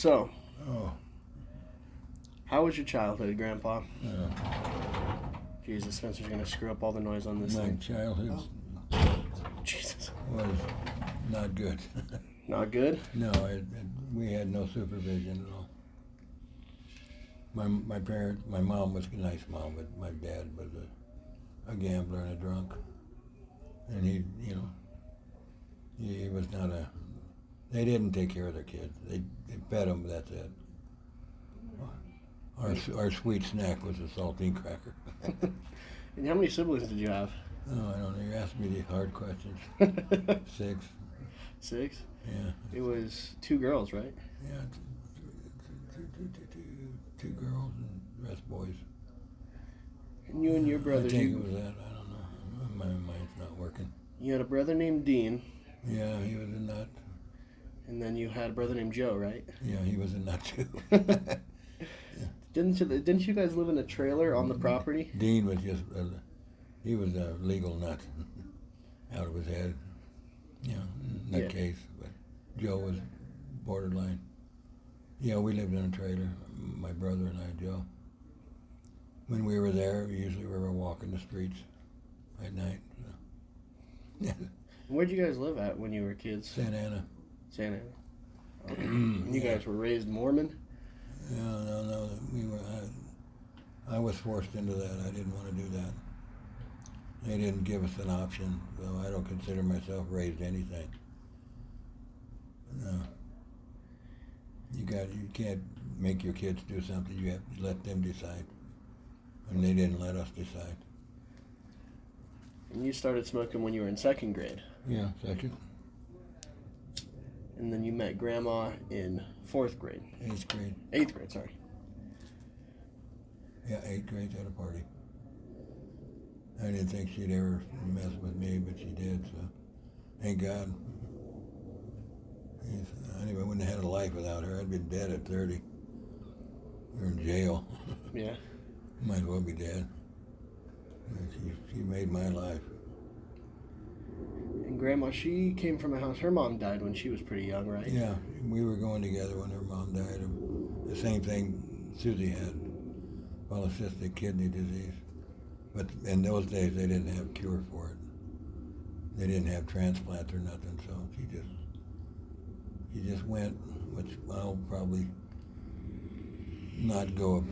So, Oh, how was your childhood, Grandpa? yeah. Jesus, Spencer's gonna screw up all the noise on this My thing. childhood Jesus. was not good. Not good? No, we had no supervision at all. My mom was a nice mom, but my dad was a gambler and a drunk. And he was not a. They didn't take care of their kids. They fed them. That's it. Our sweet snack was a saltine cracker. And how many siblings did you have? Oh, I don't know. You asked me these hard questions. 6. 6? Yeah. It was 2 girls, right? Yeah. Two girls and the rest boys. And you and your brother, I think it was that. I don't know. My mind's not working. you had a brother named Dean, Yeah, he was a nut. and then you had a brother named Joe, right? Yeah, he was a nut too. Didn't you guys live in a trailer on the property? Dean was he was a legal nut out of his head. Yeah, nutcase. But Joe was borderline. Yeah, we lived in a trailer, my brother and I, Joe. When we were there, usually we were walking the streets at night. Yeah. Where'd you guys live at when you were kids? Santa Ana. Santa Ana. Okay. And you guys were raised Mormon? No. I was forced into that. I didn't want to do that. They didn't give us an option, so I don't consider myself raised anything. No. You can't make your kids do something. You have to let them decide. And they didn't let us decide. And you started smoking when you were in 2nd grade. Yeah, second. And then you met Grandma in 4th grade. 8th grade. 8th grade, sorry. Yeah, 8th grade at a party. I didn't think she'd ever mess with me, but she did, so thank God. I wouldn't have had a life without her. I'd been dead at 30. We were in jail. Yeah. Might as well be dead. She made my life. And Grandma, she came from a house. Her mom died when she was pretty young, right? Yeah, we were going together when her mom died of the same thing Susie had, polycystic kidney disease. But in those days, they didn't have a cure for it. They didn't have transplants or nothing, so she just went, which I'll probably not go of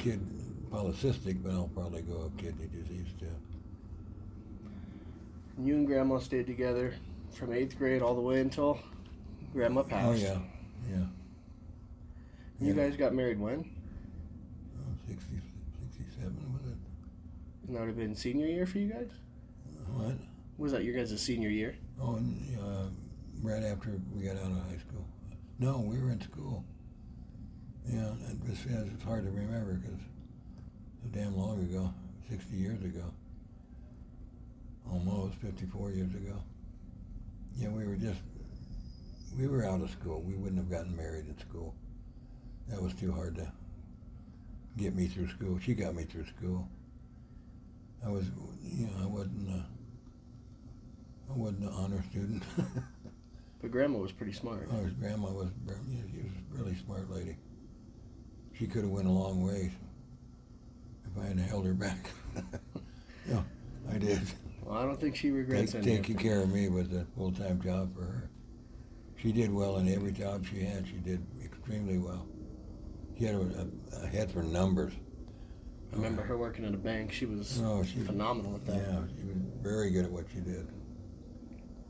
polycystic, but I'll probably go of kidney disease too. And you and Grandma stayed together from 8th grade all the way until Grandma passed. Oh, yeah. You guys got married when? 67, was it? And that would have been senior year for you guys? What? Was that your guys' senior year? Oh, and, right after we got out of high school. No, we were in school. Yeah, it's hard to remember because so damn long ago, 60 years ago. Almost 54 years ago. Yeah, we were out of school. We wouldn't have gotten married in school. That was too hard to get me through school. She got me through school. I wasn't an honor student. But Grandma was pretty smart. Oh, Grandma was, she was a really smart lady. She could have went a long way if I hadn't held her back. No, I did. Well, I don't think she regrets anything. Taking care of me was a full-time job for her. She did well in every job she had. She did extremely well. She had a head for numbers. I remember her working at a bank. She was phenomenal at that. Yeah, she was very good at what she did.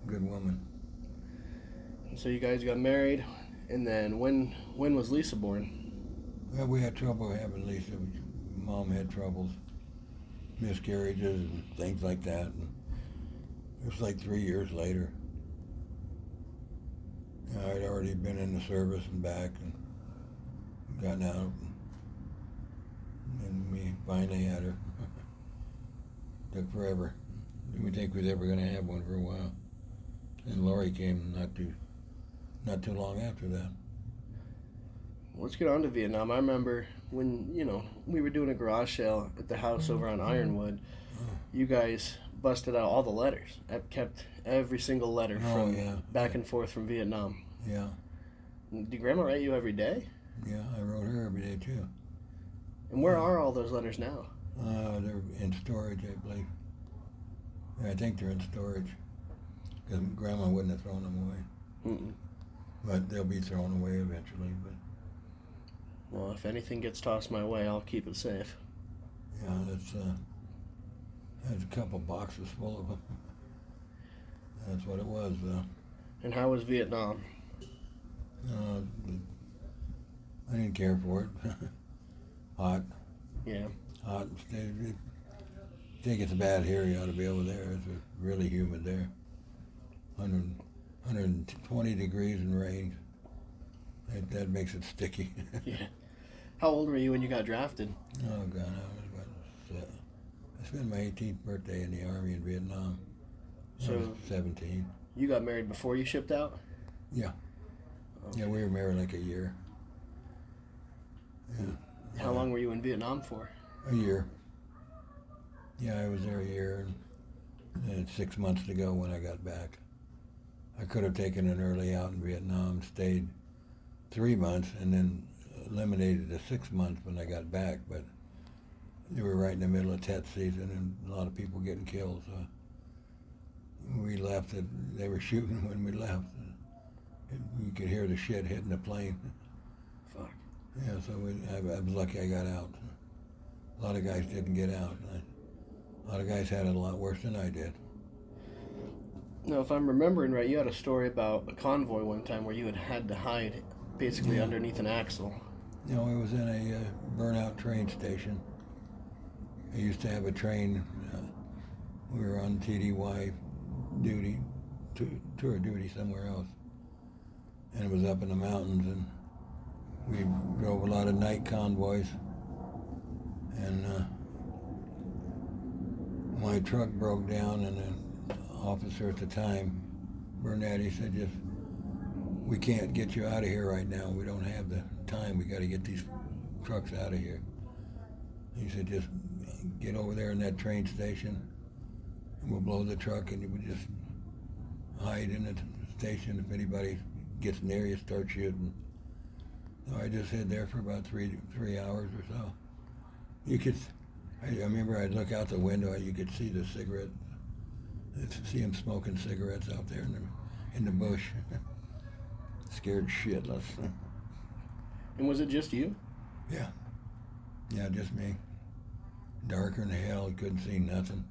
Good woman. So you guys got married, and then when was Lisa born? Well, we had trouble having Lisa. Mom had troubles, miscarriages and things like that. And it was like 3 years later. I'd already been in the service and back and gotten out. And we finally had her. Took forever. Didn't think we was ever going to have one for a while. And Lori came not too long after that. Let's get on to Vietnam. I remember when, we were doing a garage sale at the house over on Ironwood. You guys busted out all the letters. I kept every single letter from back and forth from Vietnam. Yeah. Did Grandma write you every day? Yeah, I wrote her every day too. And where are all those letters now? They're in storage, I believe. Yeah, I think they're in storage because Grandma wouldn't have thrown them away. Mm-mm. But they'll be thrown away eventually. But Well, if anything gets tossed my way, I'll keep it safe. yeah, there's a couple boxes full of them. That's what it was, though. And how was Vietnam? Uh, I didn't care for it. Hot. Yeah. Hot. I think it's bad here. You ought to be over there. It's really humid there. 120 degrees and rain. That makes it sticky. Yeah. How old were you when you got drafted? Oh, God. I spent my 18th birthday in the Army in Vietnam. I was So 17. you got married before you shipped out? Yeah. Okay. Yeah, we were married like a year. Yeah. How long were you in Vietnam for? A year. Yeah, I was there a year, and 6 months to go when I got back. I could have taken an early out in Vietnam, stayed 3 months, and then eliminated the 6 months when I got back, but they were right in the middle of Tet season and a lot of people getting killed, so we left. They were shooting when we left. You could hear the shit hitting the plane. Fuck. Yeah, so I was lucky I got out. A lot of guys didn't get out. A lot of guys had it a lot worse than I did. Now, if I'm remembering right, you had a story about a convoy one time where you had to hide basically Yeah. underneath an axle. You know, I was in a burnout train station. I used to have a train. We were on TDY duty, tour duty somewhere else. And it was up in the mountains, and we drove a lot of night convoys. And my truck broke down, and the officer at the time, Burnett, he said, we can't get you out of here right now. We don't have the time. We got to get these trucks out of here. He said, just get over there in that train station, and we'll blow the truck, and you would just hide in the station. If anybody gets near you, start shooting. So I just hid there for about three hours or so. I remember I'd look out the window, you could see the cigarette, see him smoking cigarettes out there in the bush. Scared shitless. And was it just you? Yeah. Yeah, just me. Darker than hell, you couldn't see nothing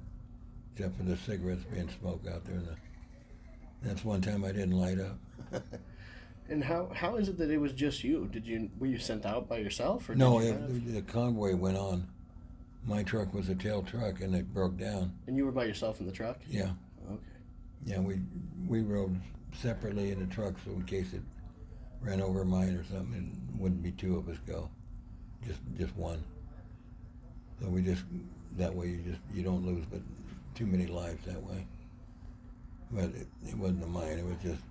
except for the cigarettes being smoked out there. That's one time I didn't light up. And how is it that it was just you? Were you sent out by yourself, or No, did the convoy went on. My truck was a tail truck, and it broke down. And you were by yourself in the truck? Yeah. Okay. Yeah, we rode separately in the truck, so in case it ran over mine or something, it wouldn't be two of us go, just one. So that way you don't lose but too many lives that way. But it wasn't of mine. It was just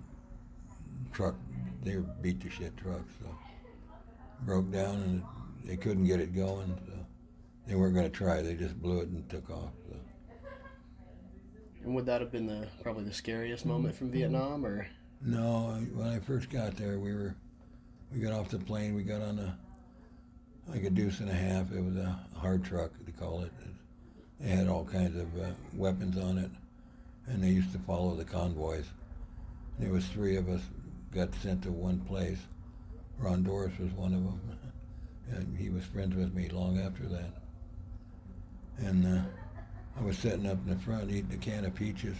truck. They were beat to shit trucks, so broke down and they couldn't get it going. So they weren't going to try. They just blew it and took off. So. And would that have been probably the scariest moment from Vietnam, or? No, when I first got there, we got off the plane. We got on like a deuce and a half. It was a hard truck, they call it. They had all kinds of weapons on it, and they used to follow the convoys. There was three of us got sent to one place. Ron Doris was one of them, and he was friends with me long after that. And I was sitting up in the front eating a can of peaches,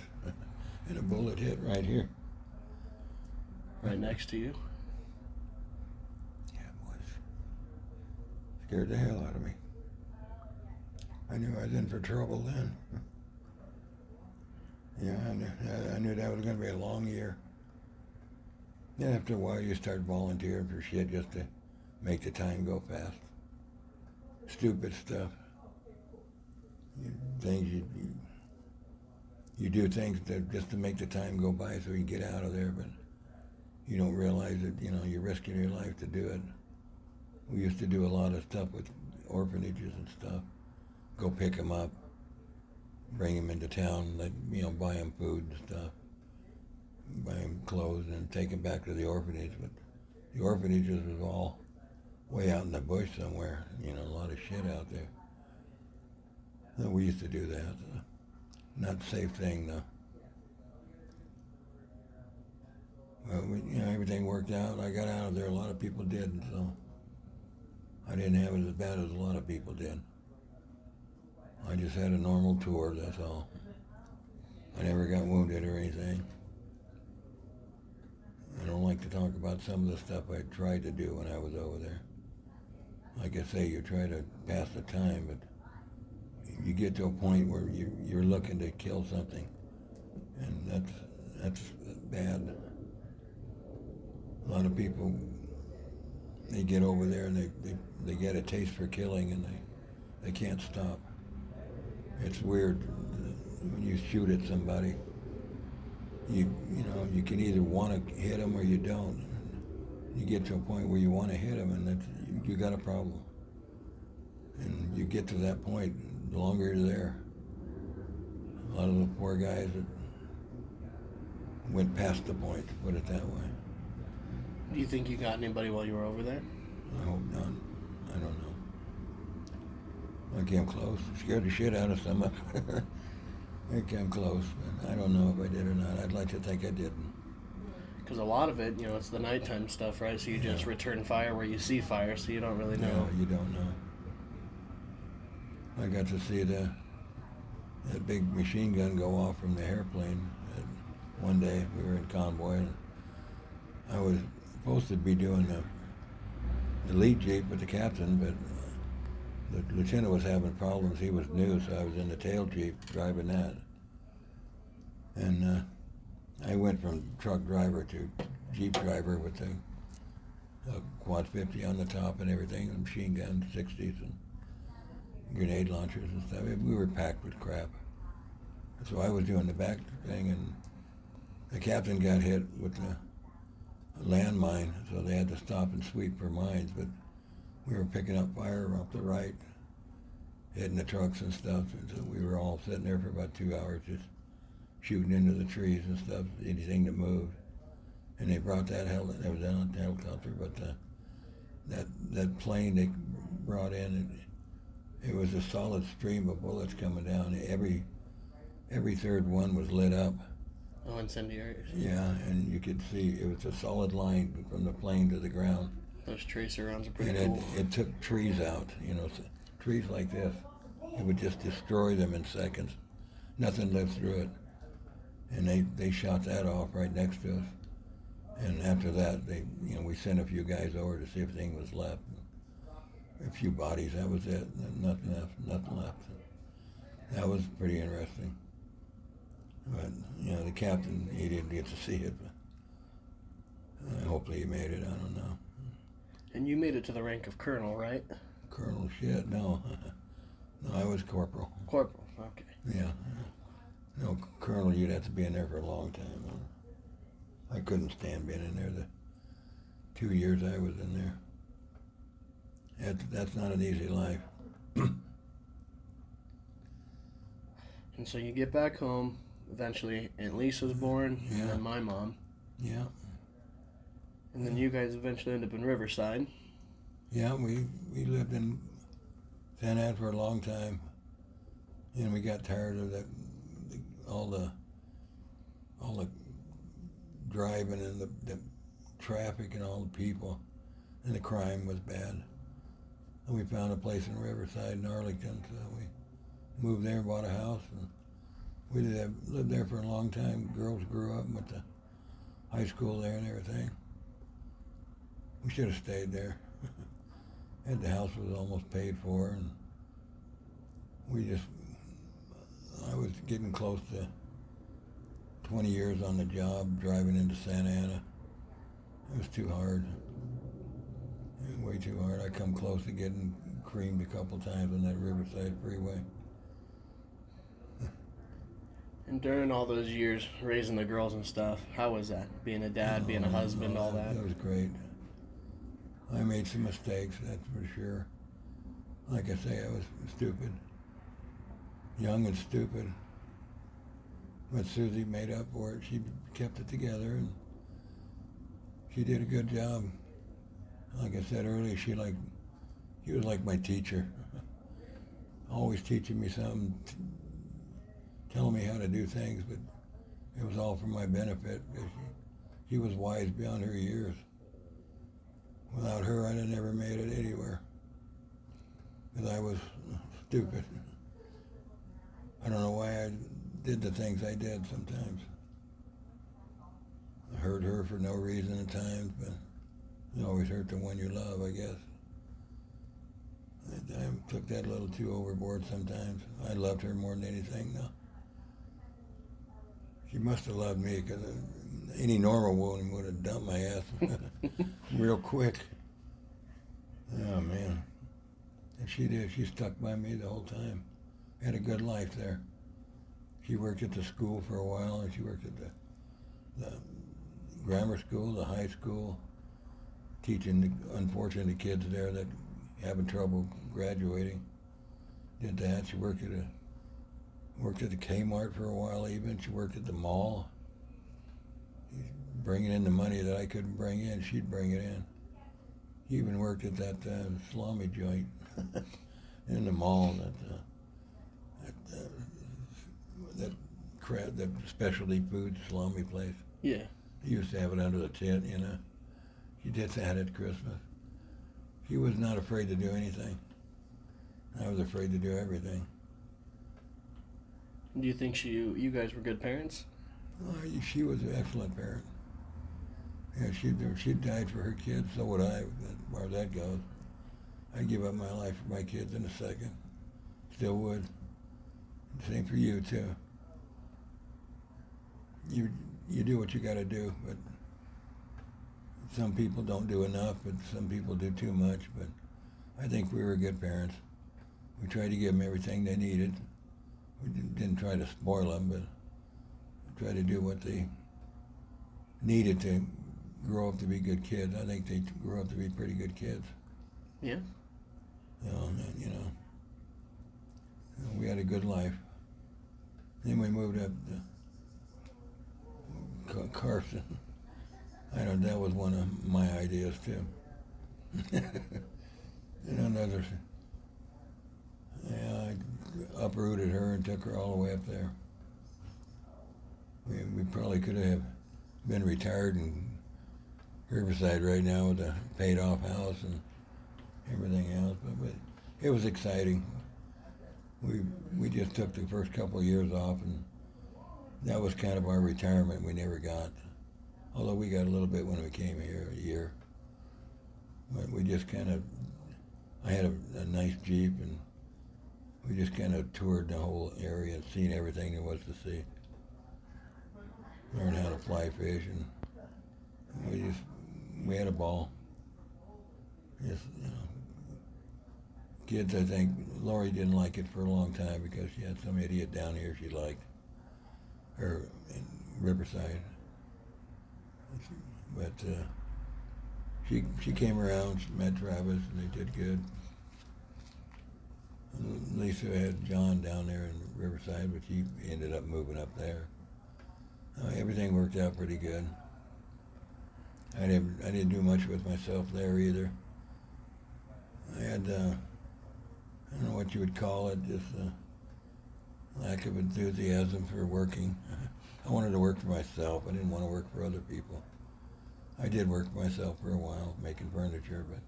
and a bullet hit right here. Right next to you? Yeah, it was. Scared the hell out of me. I knew I was in for trouble then. Yeah, I knew that was going to be a long year. Then after a while, you start volunteering for shit just to make the time go fast. Stupid stuff. You do things just to make the time go by so you get out of there, but you don't realize that, you're risking your life to do it. We used to do a lot of stuff with orphanages and stuff. Go pick them up, bring them into town, buy them food and stuff, buy them clothes, and take them back to the orphanage. But the orphanages was all way out in the bush somewhere. You know, a lot of shit out there. So we used to do that. Not a safe thing though. Well, everything worked out. I got out of there. A lot of people didn't, so I didn't have it as bad as a lot of people did. I just had a normal tour, that's all. I never got wounded or anything. I don't like to talk about some of the stuff I tried to do when I was over there. Like I say, you try to pass the time, but you get to a point where you're looking to kill something, and that's bad. A lot of people, they get over there and they get a taste for killing, and they can't stop. It's weird when you shoot at somebody. You you can either want to hit them or you don't. You get to a point where you want to hit them, and you got a problem. And you get to that point, the longer you're there. A lot of the poor guys that went past the point, to put it that way. Do you think you got anybody while you were over there? I hope not. I don't know. I came close. Scared the shit out of some of them. I came close, but I don't know if I did or not. I'd like to think I didn't. Because a lot of it, it's the nighttime stuff, right? So you just return fire where you see fire, so you don't really know. No, you don't know. I got to see that big machine gun go off from the airplane. One day we were in convoy, and I was supposed to be doing the lead jeep with the captain, but the lieutenant was having problems. He was new, so I was in the tail jeep driving that. And I went from truck driver to jeep driver with a quad 50 on the top and everything, and machine guns, 60s, and grenade launchers and stuff. We were packed with crap. So I was doing the back thing, and the captain got hit with a landmine, so they had to stop and sweep for mines, but we were picking up fire off the right, hitting the trucks and stuff, and so we were all sitting there for about 2 hours just shooting into the trees and stuff, anything that moved. And they brought that was on the helicopter, but that plane they brought in, it was a solid stream of bullets coming down. Every third one was lit up. Oh, incendiaries. Yeah, and you could see it was a solid line from the plane to the ground. Those tracer rounds are pretty and cool. it took trees out, trees like this. It would just destroy them in seconds. Nothing lived through it. And they shot that off right next to us. And after that, we sent a few guys over to see if anything was left. A few bodies, that was it. Nothing left. That was pretty interesting. But, the captain, he didn't get to see it. But hopefully he made it, I don't know. And you made it to the rank of colonel, right? Colonel shit, no. No, I was corporal. Corporal, okay. Yeah. No, colonel, you'd have to be in there for a long time. I couldn't stand being in there the 2 years I was in there. That's not an easy life. And so you get back home, eventually Aunt Lisa's born, and then my mom. Yeah. And then you guys eventually end up in Riverside. Yeah, we lived in Santa Ana for a long time. And we got tired of all the driving and the traffic and all the people, and the crime was bad. And we found a place in Riverside in Arlington, so we moved there, bought a house, and we lived there for a long time. Girls grew up and went to high school there and everything. We should have stayed there. And the house was almost paid for, and I was getting close to 20 years on the job, driving into Santa Ana. It was too hard. It was way too hard. I come close to getting creamed a couple times on that Riverside freeway. And during all those years, raising the girls and stuff, how was that? Being a dad, being a husband, all that? That was great. I made some mistakes, that's for sure. Like I say, I was stupid. Young and stupid. But Susie made up for it. She kept it together, and she did a good job. Like I said earlier, she was like my teacher, always teaching me something, telling me how to do things, but it was all for my benefit. She was wise beyond her years. Without her, I'd have never made it anywhere, because I was stupid. I don't know why I did the things I did sometimes. I hurt her for no reason at times, but you always hurt the one you love, I guess. I took that a little too overboard sometimes. I loved her more than anything, though. She must have loved me, because any normal woman would have dumped my ass real quick. Oh, man. And she did. She stuck by me the whole time. Had a good life there. She worked at the school for a while, and she worked at the grammar school, the high school, teaching the unfortunate kids there that having trouble graduating. Did that. She worked at the Kmart for a while. Even she worked at the mall, bringing in the money that I couldn't bring in. She'd bring it in. She even worked at that salami joint in the mall. That specialty food salami place. Yeah. He used to have it under the tent, you know. She did that at Christmas. She was not afraid to do anything. I was afraid to do everything. Do you think you guys were good parents? She was an excellent parent. Yeah, she died for her kids, so would I, as far as that goes. I'd give up my life for my kids in a second. Still would. Same for you, too. You do what you got to do, but some people don't do enough, but some people do too much. But I think we were good parents. We tried to give them everything they needed. We didn't try to spoil them, but we tried to do what they needed to grow up to be good kids. I think they grew up to be pretty good kids. Yeah. We had a good life. Then we moved up to Carson. I know that was one of my ideas too. And another, I uprooted her and took her all the way up there. We probably could have been retired in Riverside right now with a paid-off house and everything else, but it was exciting. We just took the first couple of years off, and that was kind of our retirement we never got. Although we got a little bit when we came here, a year. But we just kind of, I had a nice Jeep, and we just kind of toured the whole area and seen everything there was to see. Learned how to fly fish, and we had a ball. Just, kids, I think, Lori didn't like it for a long time because she had some idiot down here she liked, or in Riverside. But she came around, she met Travis, and they did good. And Lisa had John down there in Riverside, but he ended up moving up there. Everything worked out pretty good. I didn't do much with myself there either. I had, I don't know what you would call it, just lack of enthusiasm for working. I wanted to work for myself. I didn't want to work for other people. I did work for myself for a while, making furniture, but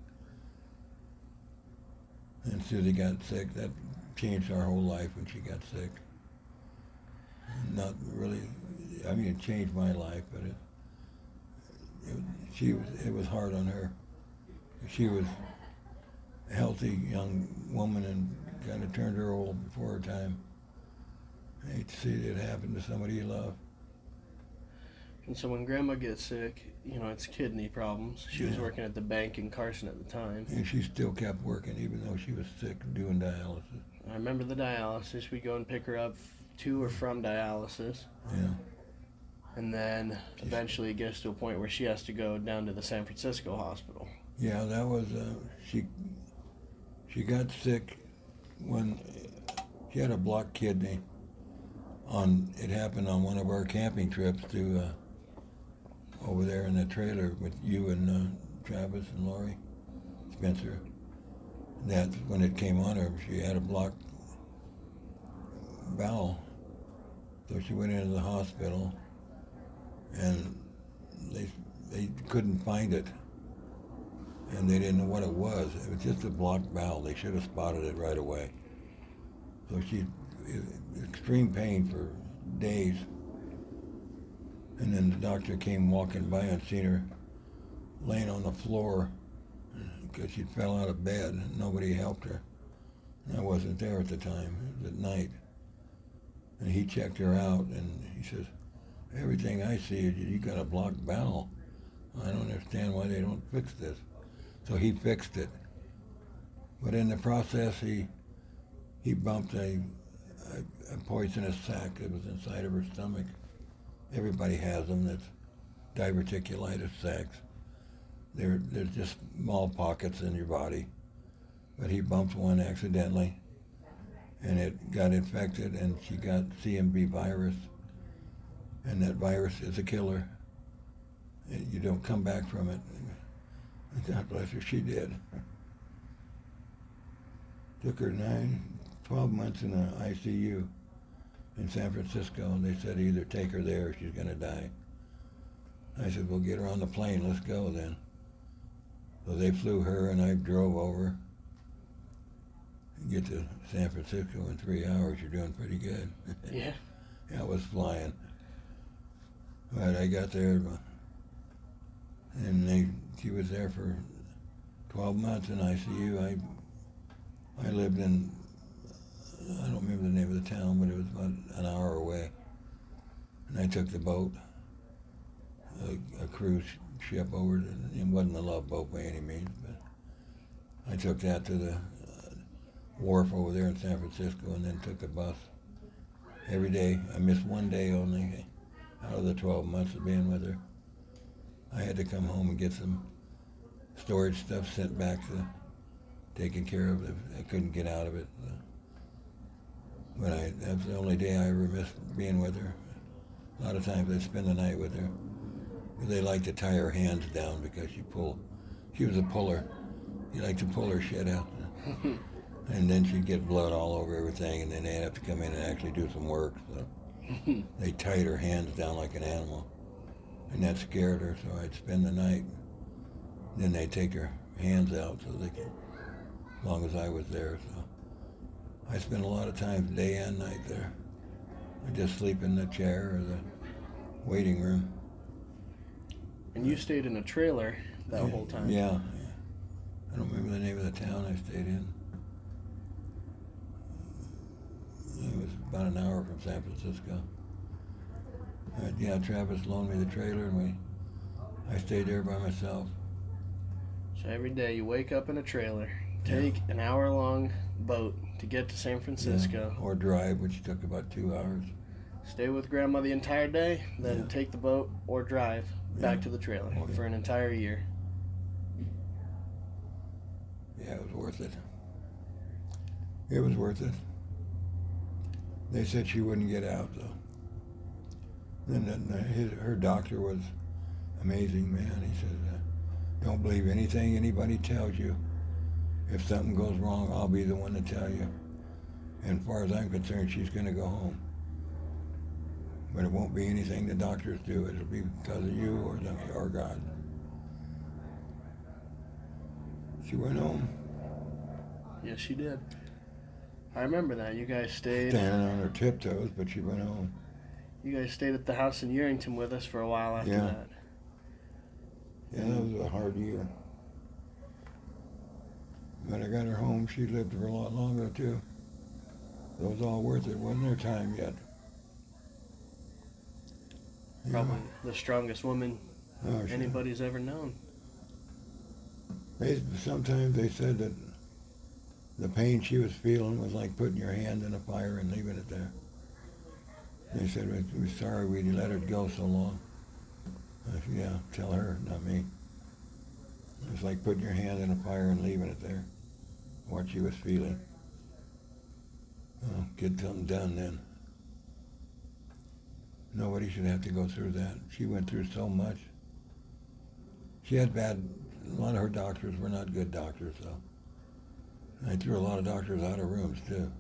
then Susie got sick. That changed our whole life when she got sick. Not really, I mean, it changed my life, but it was hard on her. She was a healthy young woman and kind of turned her old before her time. I hate to see it happen to somebody you love. And so when Grandma gets sick, it's kidney problems. She was working at the bank in Carson at the time. And she still kept working even though she was sick and doing dialysis. I remember the dialysis. We'd go and pick her up to or from dialysis. Yeah. And then eventually it gets to a point where she has to go down to the San Francisco hospital. Yeah, that was, she got sick when she had a blocked kidney. It happened on one of our camping trips to over there in the trailer with you and Travis and Lori. dispenser. That's when it came on her. She had a blocked bowel. So she went into the hospital, and they couldn't find it, and they didn't know what it was. It was just a blocked bowel. They should have spotted it right away. So she in extreme pain for days, and then the doctor came walking by and seen her laying on the floor because she fell out of bed and nobody helped her. And I wasn't there at the time. It was at night. And he checked her out, and he says, everything I see is you got a blocked bowel. I don't understand why they don't fix this. So he fixed it. But in the process, he bumped a poisonous sac that was inside of her stomach. Everybody has them. That's diverticulitis sacs. They're just small pockets in your body. But he bumped one accidentally, and it got infected, and she got CMV virus. And that virus is a killer. You don't come back from it. God bless her, she did. Took her 12 months in the ICU in San Francisco, and they said either take her there or she's going to die. I said, well, get her on the plane, let's go then. So they flew her, and I drove over. Get to San Francisco in 3 hours, you're doing pretty good. Yeah. I was flying. But I got there, and she was there for 12 months in ICU. I lived in, I don't remember the name of the town, but it was about an hour away. And I took the boat, a cruise ship over, it wasn't a love boat by any means, but I took that to the wharf over there in San Francisco, and then took a bus every day. I missed one day only out of the 12 months of being with her. I had to come home and get some storage stuff sent back to taken care of. I couldn't get out of it. But that was the only day I ever missed being with her. A lot of times I'd spend the night with her. They like to tie her hands down because she was a puller. You like to pull her shit out. And then she'd get blood all over everything, and then they'd have to come in and actually do some work. So they tied her hands down like an animal. And that scared her, so I'd spend the night. Then they'd take her hands out so they could, as long as I was there. So I spent a lot of time day and night there. I'd just sleep in the chair or the waiting room. And you stayed in a trailer that whole time? Yeah. I don't remember the name of the town I stayed in. It was about an hour from San Francisco. Yeah, Travis loaned me the trailer, and I stayed there by myself. So every day you wake up in a trailer, take an hour-long boat to get to San Francisco. Yeah, or drive, which took about 2 hours. Stay with Grandma the entire day, then take the boat or drive back to the trailer for an entire year. Yeah, it was worth it. It was worth it. They said she wouldn't get out, though. Then her doctor was amazing, man. He said, don't believe anything anybody tells you. If something goes wrong, I'll be the one to tell you. And as far as I'm concerned, she's going to go home. But it won't be anything the doctors do. It'll be because of you or God. She went home. Yes, she did. I remember that. You guys stayed. Standing on her tiptoes, but she went home. You guys stayed at the house in Yerington with us for a while after that. Yeah, that was a hard year. When I got her home, she lived for a lot longer, too. It was all worth it. Wasn't her time yet. Probably the strongest woman anybody's ever known. Sometimes they said that the pain she was feeling was like putting your hand in a fire and leaving it there. They said, we're sorry we let her go so long. I said, yeah, tell her, not me. It's like putting your hand in a fire and leaving it there, what she was feeling. Well, get something done then. Nobody should have to go through that. She went through so much. She had bad a lot of her doctors were not good doctors, so I threw a lot of doctors out of rooms too.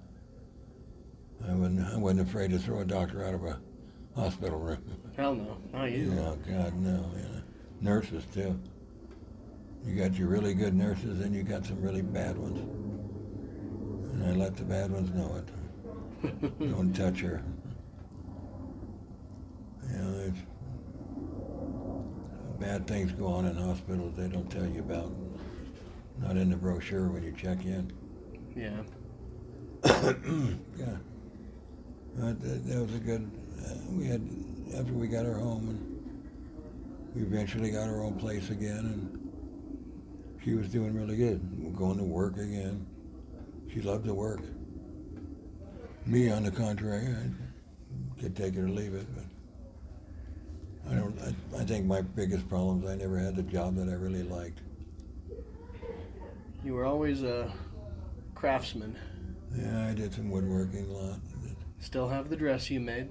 I wasn't afraid to throw a doctor out of a hospital room. Hell no, not you. Oh God, no. Nurses too. You got your really good nurses, and you got some really bad ones. And I let the bad ones know it. Don't touch her. There's bad things go on in hospitals they don't tell you about. Not in the brochure when you check in. Yeah. Yeah. But that was a good. We had after we got her home, and we eventually got our own place again, and she was doing really good. Going to work again. She loved to work. Me, on the contrary, I could take it or leave it. But I think my biggest problem is I never had the job that I really liked. You were always a craftsman. Yeah, I did some woodworking a lot. Still have the dress you made.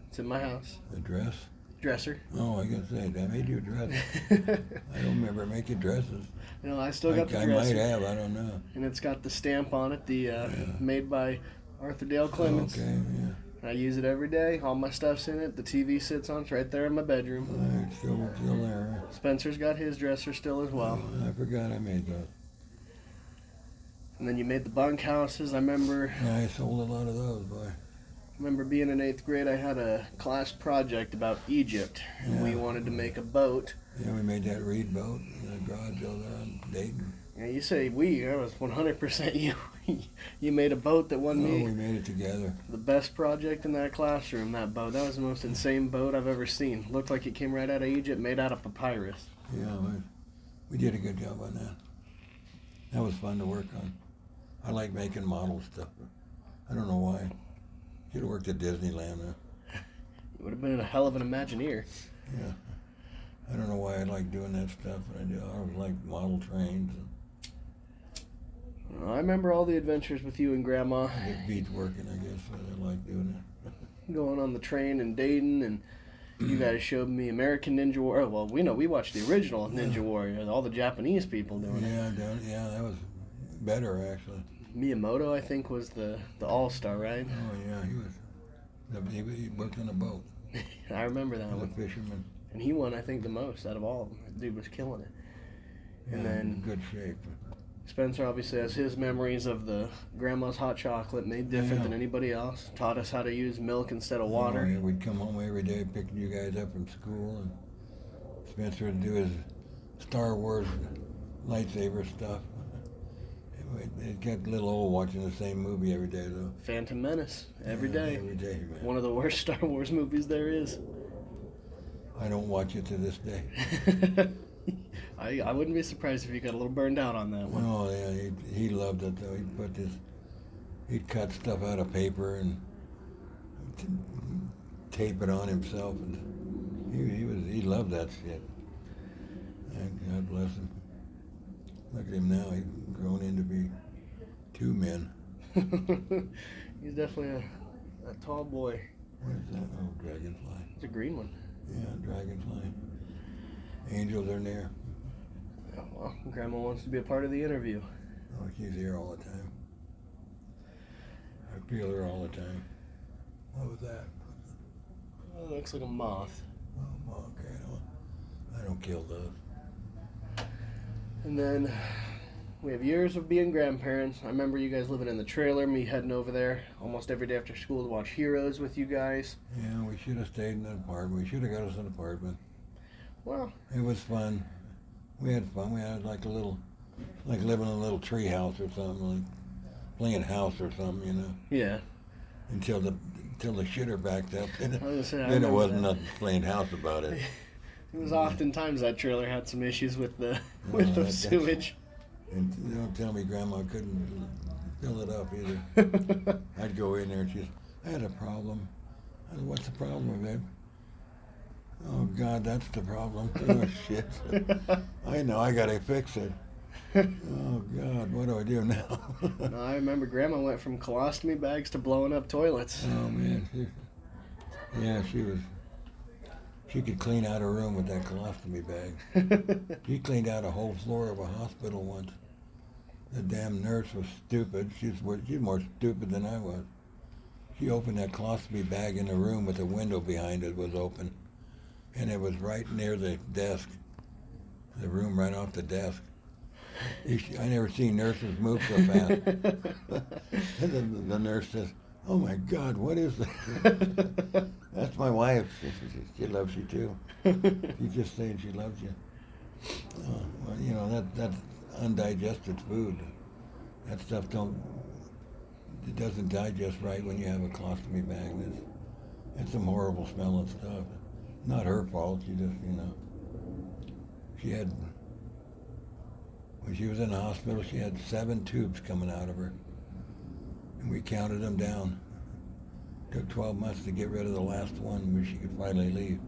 It's in my house. The dress? Dresser. Oh, I gotta say, I made you a dress. I don't remember making dresses. I still got the dresser. I might have, I don't know. And it's got the stamp on it, made by Arthur Dale Clemons. Okay, yeah. I use it every day. All my stuff's in it. The TV sits on. It's right there in my bedroom. It's still there. Spencer's got his dresser still as well. Oh, I forgot I made those. And then you made the bunkhouses. I remember. Yeah, I sold a lot of those, boy. I remember being in 8th grade. I had a class project about Egypt, and Yeah. we wanted to make a boat. Yeah, we made that reed boat in the garage over there on Dayton. Yeah, you say we. That was 100% you. You made a boat that won me. We made it together. The best project in that classroom, that boat. That was the most insane boat I've ever seen. Looked like it came right out of Egypt, made out of papyrus. Yeah, we did a good job on that. That was fun to work on. I like making model stuff. I don't know why. Should have worked at Disneyland. You would have been a hell of an Imagineer. Yeah. I don't know why I like doing that stuff, but I do. I always like model trains. I remember all the adventures with you and Grandma. It beats working, I guess. I like doing it. Going on the train in Dayton, and you guys showed me American Ninja Warrior. Well, we watched the original Ninja Warrior. All the Japanese people doing it. Yeah, that was better, actually. Miyamoto, I think, was the all-star, right? Oh, yeah, he worked on a boat. I remember that He was one. a fisherman. And he won, I think, the most out of all of them. The dude was killing it. And Yeah, then in good shape. Spencer obviously has his memories of the grandma's hot chocolate made different than anybody else. Taught us how to use milk instead of water. Oh, yeah, we'd come home every day picking you guys up from school, and Spencer would do his Star Wars lightsaber stuff. It got a little old watching the same movie every day, though. Phantom Menace, every day. Every day, man. One of the worst Star Wars movies there is. I don't watch it to this day. I wouldn't be surprised if you got a little burned out on that one. Oh, yeah, he loved it, though. He'd cut stuff out of paper and tape it on himself, and he loved that shit. And God bless him. Look at him now. He's grown into be two men. He's definitely a tall boy. What is that? Oh, dragonfly. It's a green one. Yeah, dragonfly. Angels are near. Yeah, well, Grandma wants to be a part of the interview. Oh, she's here all the time. I feel her all the time. What was that? Oh, it looks like a moth. Oh, okay. I don't kill those. And then we have years of being grandparents. I remember you guys living in the trailer, me heading over there almost every day after school to watch Heroes with you guys. Yeah, we should have stayed in an apartment. We should have got us an apartment. Well, It was fun. We had fun. We had like living in a little tree house or something, like playing house or something, you know. yeah. Until the shitter backed up. I was gonna say, I Then it remember wasn't that. nothing playing house about it. It was oftentimes that trailer had some issues with the that's- sewage. And don't tell me Grandma couldn't fill it up either. I'd go in there and she'd, I had a problem. I said, what's the problem, babe? Oh, God, that's the problem. Oh, shit. I know, I gotta fix it. Oh, God, what do I do now? No, I remember Grandma went from colostomy bags to blowing up toilets. Oh, man. She could clean out a room with that colostomy bag. She cleaned out a whole floor of a hospital once. The damn nurse was stupid. She's more stupid than I was. She opened that colostomy bag in the room with the window behind it was open. And it was right near the desk. The room right off the desk. I never seen nurses move so fast. And then the nurse says, "Oh my God, what is that?" That's my wife. She loves you too. She's just saying she loves you. Well, you know, that's undigested food. That stuff it doesn't digest right when you have a colostomy bag. It's some horrible smelling stuff. Not her fault. She just, she had, when she was in the hospital, she had 7 tubes coming out of her. And we counted them down. Took 12 months to get rid of the last one where she could finally leave.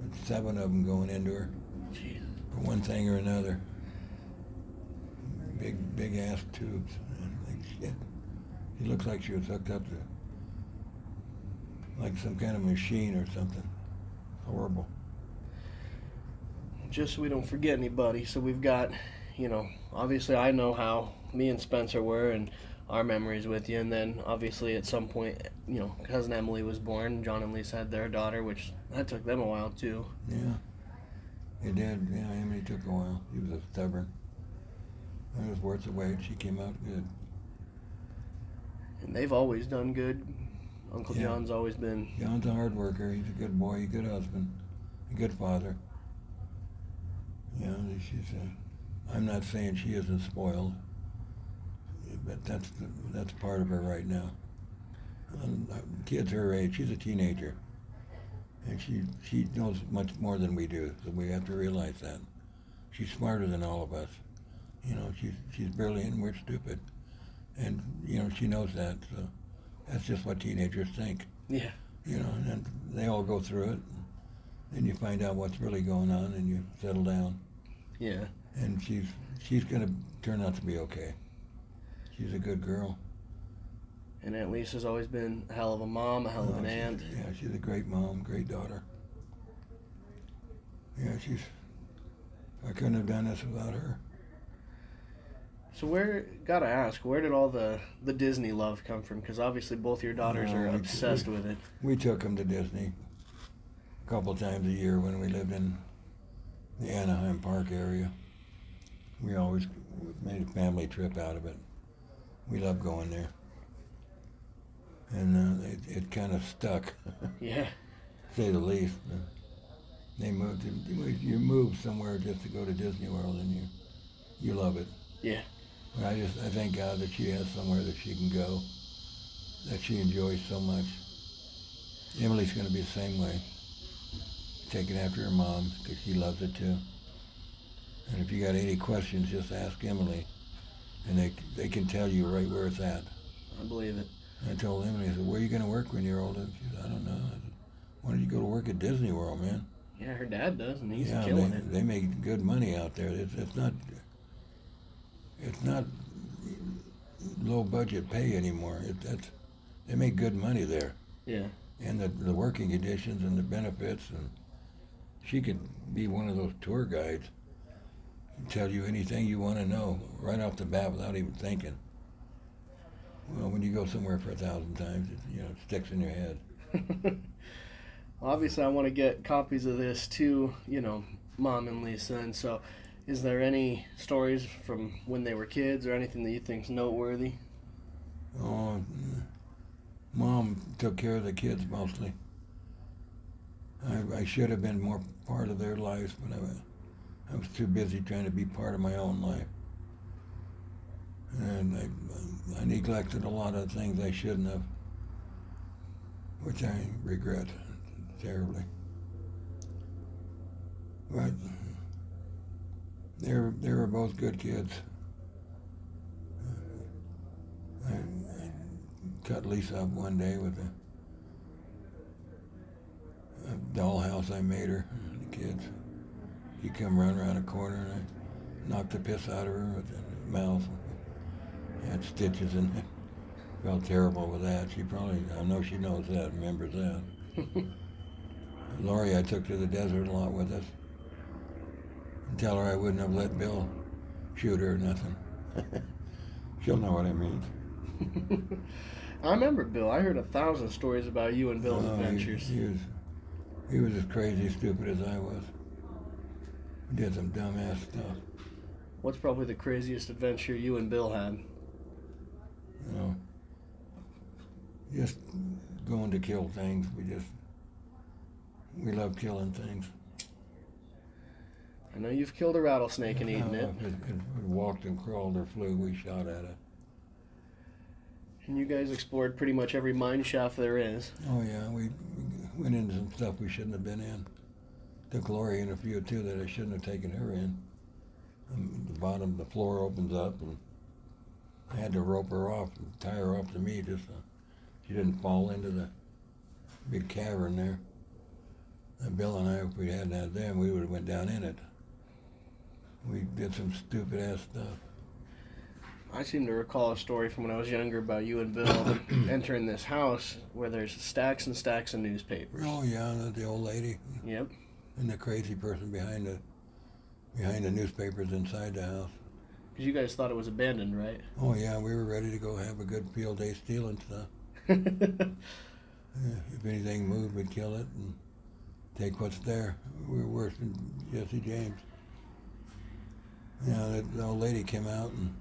And 7 of them going into her. Jeez. For one thing or another. Big ass tubes. Like shit. She looks like she was hooked up to like some kind of machine or something. Horrible. Just so we don't forget anybody, so we've got, obviously I know how me and Spencer were and our memories with you, and then obviously at some point, cousin Emily was born. John and Lisa had their daughter, which that took them a while too. Yeah, it did. Yeah, Emily took a while. She was stubborn. It was worth the wait. She came out good. And they've always done good. Uncle John's always been... John's a hard worker. He's a good boy, a good husband, a good father. I'm not saying she isn't spoiled, but that's part of her right now. Kids her age, she's a teenager, and she knows much more than we do, so we have to realize that. She's smarter than all of us. She's brilliant and we're stupid. And, she knows that, so that's just what teenagers think. Yeah. And they all go through it. Then you find out what's really going on and you settle down. Yeah. And she's going to turn out to be okay. She's a good girl. And Aunt Lisa's always been a hell of a mom, a hell of an aunt. Yeah, she's a great mom, great daughter. Yeah, I couldn't have done this without her. So gotta ask, where did all the Disney love come from? Because obviously both your daughters are obsessed with it. We took them to Disney a couple times a year when we lived in the Anaheim Park area. We always made a family trip out of it. We love going there. And it kind of stuck. Yeah. To say the least. They moved. You move somewhere just to go to Disney World, and you love it. Yeah. I thank God that she has somewhere that she can go, that she enjoys so much. Emily's going to be the same way, taking after her mom because she loves it too. And if you got any questions, just ask Emily, and they can tell you right where it's at. I believe it. I told Emily, I said, "Where are you going to work when you're older?" She said, "I don't know." I said, "Why don't you go to work at Disney World, man?" Yeah, her dad does, and he's killing it. They make good money out there. It's not low budget pay anymore. They make good money there. Yeah. And the working conditions and the benefits, and she could be one of those tour guides, tell you anything you want to know right off the bat without even thinking. Well, when you go somewhere for 1,000 times, it sticks in your head. Well, obviously, I want to get copies of this to, Mom and Lisa, and so is there any stories from when they were kids or anything that you think's noteworthy? Oh, Mom took care of the kids mostly. I should have been more part of their lives, but I was too busy trying to be part of my own life. And I neglected a lot of things I shouldn't have, which I regret terribly. But they were both good kids. I cut Lisa up one day with a dollhouse I made her, the kids. She come running around a corner and I knocked the piss out of her with the mouth. Had stitches in it. Felt terrible with that. I know she knows that, remembers that. Lori I took to the desert a lot with us. And tell her I wouldn't have let Bill shoot her or nothing. She'll know what I mean. I remember Bill. I heard 1,000 stories about you and Bill's adventures. He was as crazy stupid as I was. He did some dumbass stuff. What's probably the craziest adventure you and Bill had? You know, just going to kill things. We love killing things. I know you've killed a rattlesnake and eaten it. If it walked and crawled or flew, we shot at it. And you guys explored pretty much every mine shaft there is. Oh yeah, we went into some stuff we shouldn't have been in. Took Lori in a few too that I shouldn't have taken her in. The bottom, the floor opens up, and I had to rope her off and tie her off to me just so she didn't fall into the big cavern there. And Bill and I, if we hadn't had them, we would have went down in it. We did some stupid ass stuff. I seem to recall a story from when I was younger about you and Bill entering this house where there's stacks and stacks of newspapers. Oh yeah, the old lady. Yep. And the crazy person behind the newspapers inside the house. Because you guys thought it was abandoned, right? Oh yeah, we were ready to go have a good field day stealing stuff. If anything moved, we'd kill it and take what's there. We were worse than Jesse James. Yeah, the old lady came out and,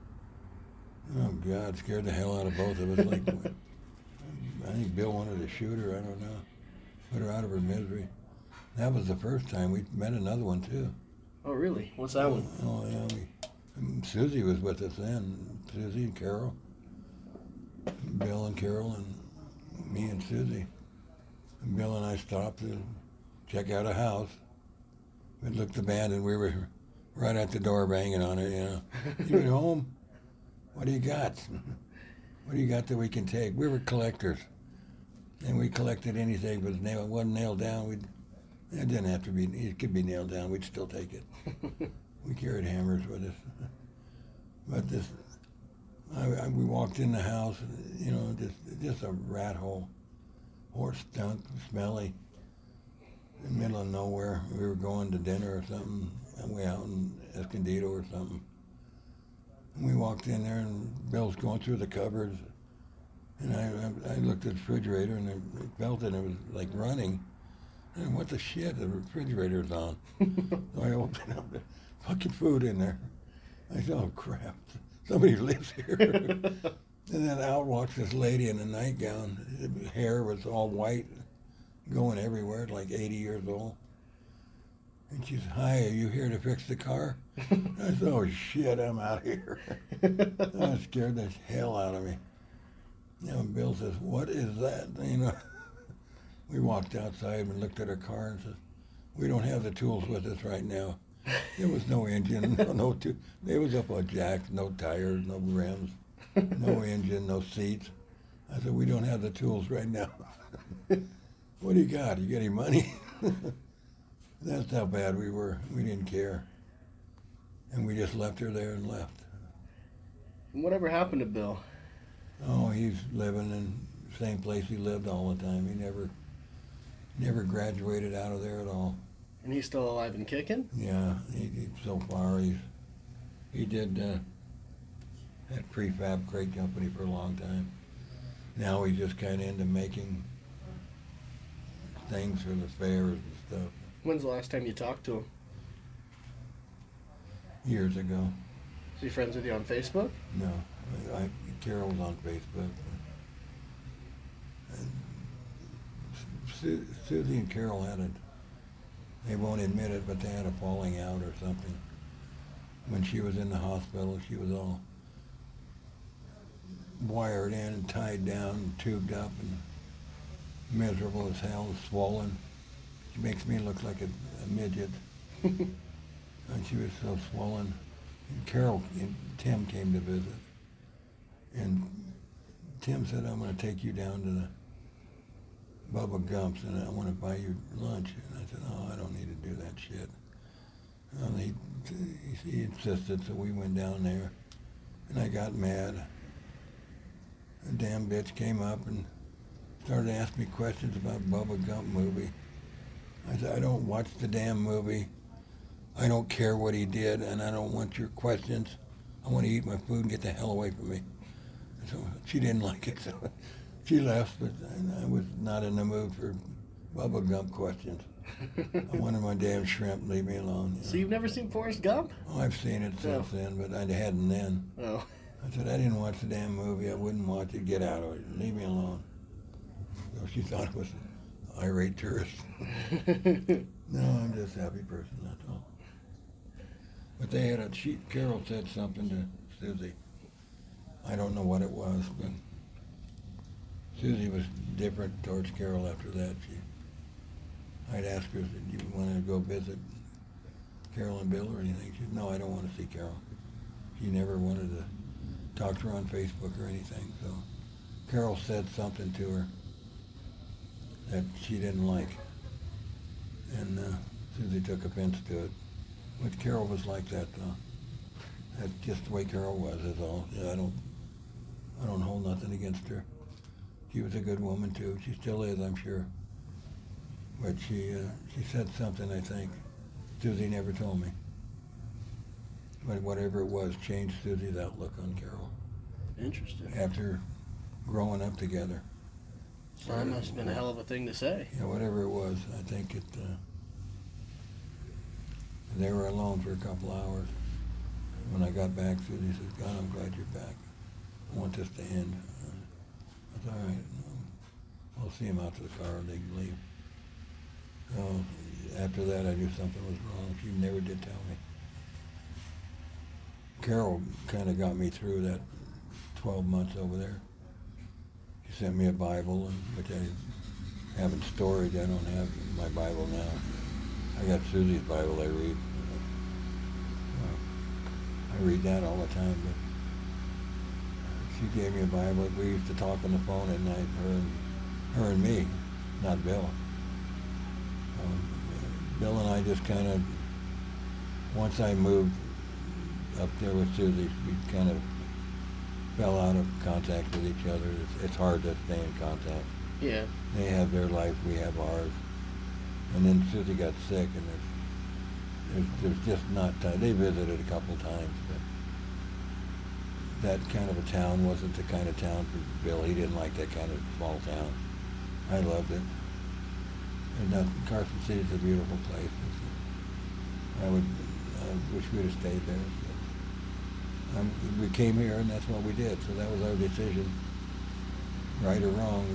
oh God, scared the hell out of both of us. Like, I think Bill wanted to shoot her, I don't know. Put her out of her misery. That was the first time. We met another one too. Oh really? What's that one? Oh yeah, Susie was with us then. Susie and Carol. Bill and Carol and me and Susie. And Bill and I stopped to check out a house. It looked abandoned. We were right at the door banging on it, you know. You at home? What do you got? What do you got that we can take? We were collectors. And we collected anything that wasn't nailed down. It didn't have to be, it could be nailed down. We'd still take it. We carried hammers with us. But we walked in the house, you know, just a rat hole. Horse stunk, smelly. In the middle of nowhere. We were going to dinner or something, and we out in Escondido or something. And we walked in there, and Bill's going through the cupboards. And I looked at the refrigerator, and I felt it, and it was like running. And what the shit, the refrigerator's on. So I opened up the fucking food in there. I said, oh crap, somebody lives here. And then out walks this lady in a nightgown. Her hair was all white, going everywhere, like 80 years old. And she said, hi, are you here to fix the car? I said, oh shit, I'm out of here. That scared the hell out of me. You know, Bill says, what is that? You know, we walked outside and looked at her car and said, we don't have the tools with us right now. There was no engine, it was up on jacks, no tires, no rims, no engine, no seats. I said, we don't have the tools right now. What do you got? You got any money? That's how bad we were. We didn't care. And we just left her there and left. Whatever happened to Bill? Oh, he's living in the same place he lived all the time. He never graduated out of there at all. And he's still alive and kicking? Yeah, so far he did that prefab crate company for a long time. Now he's just kind of into making things for the fairs and stuff. When's the last time you talked to him? Years ago. Is he friends with you on Facebook? No, Carol's on Facebook. And Susie and Carol they won't admit it, but they had a falling out or something. When she was in the hospital, she was all wired in and tied down and tubed up and miserable as hell, swollen. She makes me look like a midget. And she was so swollen. And Carol and Tim came to visit. And Tim said, I'm going to take you down to the Bubba Gump's and I want to buy you lunch. And I said, oh, I don't need to do that shit. Well, he insisted, so we went down there. And I got mad. A damn bitch came up and started asking me questions about Bubba Gump movie. I said, I don't watch the damn movie. I don't care what he did, and I don't want your questions. I want to eat my food and get the hell away from me. So she didn't like it, so she left, but I was not in the mood for Bubba Gump questions. I wanted my damn shrimp, leave me alone. So you've never seen Forrest Gump? Oh, I've seen it since then, but I hadn't then. Oh. I said, I didn't watch the damn movie. I wouldn't watch it. Get out of it. Leave me alone. So she thought it was an irate tourist. No, I'm just a happy person, that's all. But they had Carol said something to Susie. I don't know what it was, but Susie was different towards Carol after that. I'd ask her, do you want to go visit Carol and Bill or anything? She said, no, I don't want to see Carol. She never wanted to talk to her on Facebook or anything. So Carol said something to her that she didn't like. And Susie took offense to it. But Carol was like that, though. That's just the way Carol was, is all. Yeah, I don't hold nothing against her. She was a good woman, too. She still is, I'm sure. But she said something, I think. Susie never told me. But whatever it was changed Susie's outlook on Carol. Interesting. After growing up together. So that must have been a hell of a thing to say. Yeah, whatever it was, I think it. They were alone for a couple hours. When I got back, Susie says, God, I'm glad you're back. I want this to end. I said, all right. I'll see him out to the car and they can leave. So after that, I knew something was wrong. She never did tell me. Carol kind of got me through that 12 months over there. She sent me a Bible, which I haven't stored. I don't have my Bible now. I got Susie's Bible I read. I read that all the time, but she gave me a Bible. We used to talk on the phone at night, her and me, not Bill. Bill and I just kind of, once I moved up there with Susie, we kind of fell out of contact with each other. It's hard to stay in contact. Yeah. They have their life, we have ours. And then Susie got sick, and there's just not time. They visited a couple times, but that kind of a town wasn't the kind of town for Bill. He didn't like that kind of small town. I loved it. And Carson City's a beautiful place. I wish we'd have stayed there. But, we came here, and that's what we did. So that was our decision, right or wrong.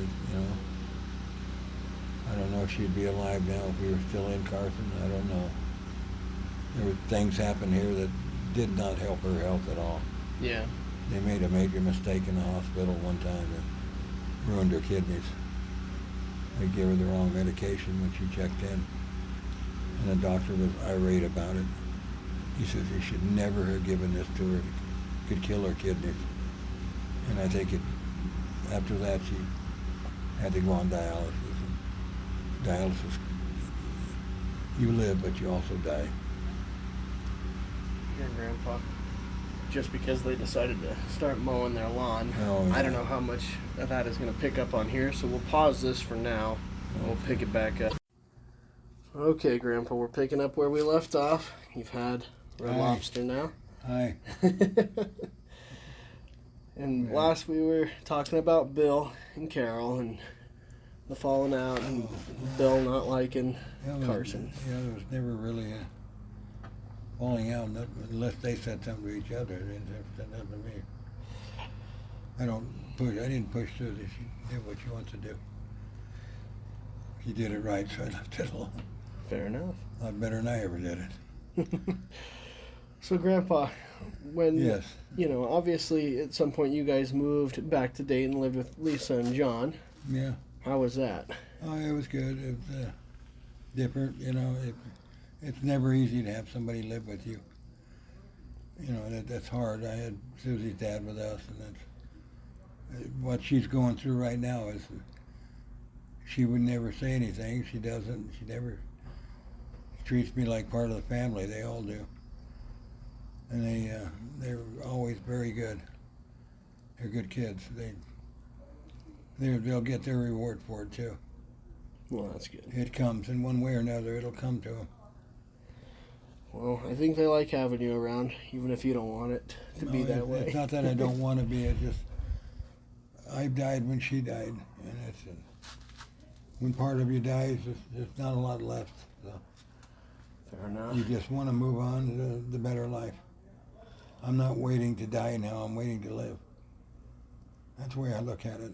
I don't know if she'd be alive now if we were still in Carson. I don't know. There were things happen here that did not help her health at all. Yeah. They made a major mistake in the hospital one time that ruined her kidneys. They gave her the wrong medication when she checked in. And the doctor was irate about it. He says you should never have given this to her. It could kill her kidneys. And I think after that she had to go on dialysis. Dialysis, you live, but you also die. Your grandpa. Just because they decided to start mowing their lawn. Oh, yeah. I don't know how much of that is going to pick up on here, so we'll pause this for now, and we'll pick it back up. Okay, Grandpa, we're picking up where we left off. You've had Red Hi. Lobster now. Hi. And last we were talking about Bill and Carol and the falling out and Bill not liking Carson. Yeah, there was never really a falling out unless they said something to each other. They didn't have said nothing to me. I didn't push Susie. She did what she wants to do. She did it right, so I left it alone. Fair enough. A lot better than I ever did it. So, Grandpa, when, Yes. Obviously at some point you guys moved back to Dayton and lived with Lisa and John. Yeah. How was that? Oh, it was good. It was different, It's never easy to have somebody live with you. That's hard. I had Susie's dad with us, and that's what she's going through right now. Is she would never say anything. She doesn't. She never treats me like part of the family. They all do, and they're always very good. They're good kids. They'll get their reward for it too. Well, that's good. It comes in one way or another. It'll come to them. Well, I think they like having you around, even if you don't want it to be that way. It's not that I don't want to be. It's just I died when she died, and it's when part of you dies, there's not a lot left. So Fair enough. you just want to move on to the better life. I'm not waiting to die now. I'm waiting to live. That's the way I look at it.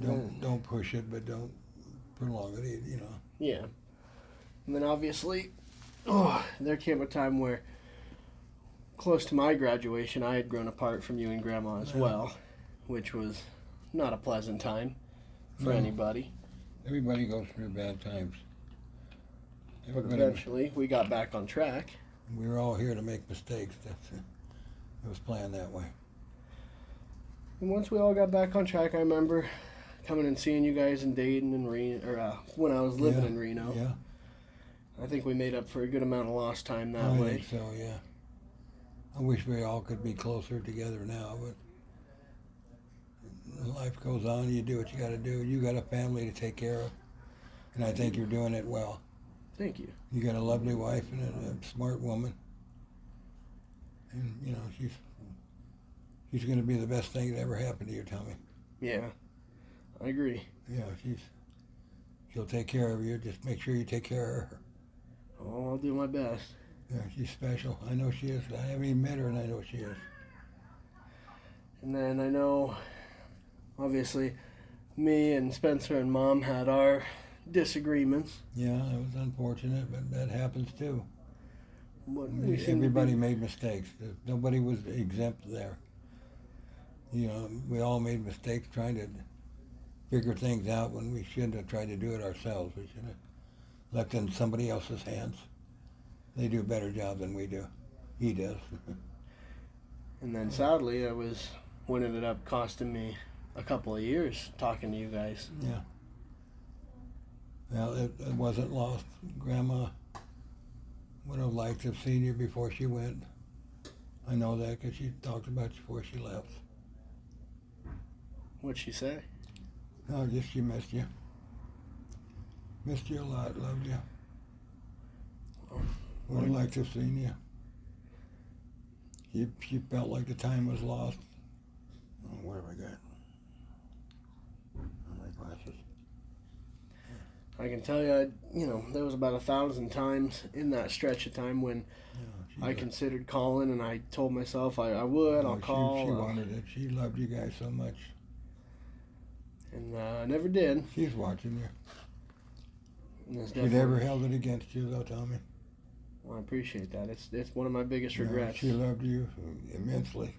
Don't push it, but don't prolong it. You know. Yeah. And then obviously, there came a time where, close to my graduation, I had grown apart from you and Grandma as well, which was not a pleasant time for anybody. Everybody goes through bad times. But eventually, we got back on track. We were all here to make mistakes. It was planned that way. And once we all got back on track, I remember coming and seeing you guys in Dayton and Reno, or when I was living in Reno. Yeah. I think we made up for a good amount of lost time that I way. think so, yeah. I wish we all could be closer together now, but life goes on. You do what you got to do. You got a family to take care of, and I think you're doing it well. Thank you. You got a lovely wife and a smart woman, and you know she's going to be the best thing that ever happened to you, Tommy. Yeah, I agree. Yeah, she'll take care of you. Just make sure you take care of her. Oh, I'll do my best. Yeah, she's special. I know she is. I haven't even met her, and I know she is. And then I know, obviously, me and Spencer and Mom had our disagreements. Yeah, it was unfortunate, but that happens too. Everybody made mistakes. Nobody was exempt there. You know, we all made mistakes trying to figure things out when we shouldn't have tried to do it ourselves. We should have left it in somebody else's hands. They do a better job than we do. He does. And then sadly, that was what ended up costing me a couple of years talking to you guys. Yeah. Well, it wasn't lost. Grandma would have liked to have seen you before she went. I know that because she talked about you before she left. What'd she say? No, just she missed you. Missed you a lot, loved you. Would have liked to have seen you. She felt like the time was lost. Oh, what have I got? Oh, my glasses. I can tell you, there was about 1,000 times in that stretch of time when I considered calling, and I told myself I would, I'll call. She wanted it. She loved you guys so much. And I never did. She's watching you. She Definitely... never held it against you, though, Tommy. Well, I appreciate that. It's one of my biggest regrets. She loved you immensely.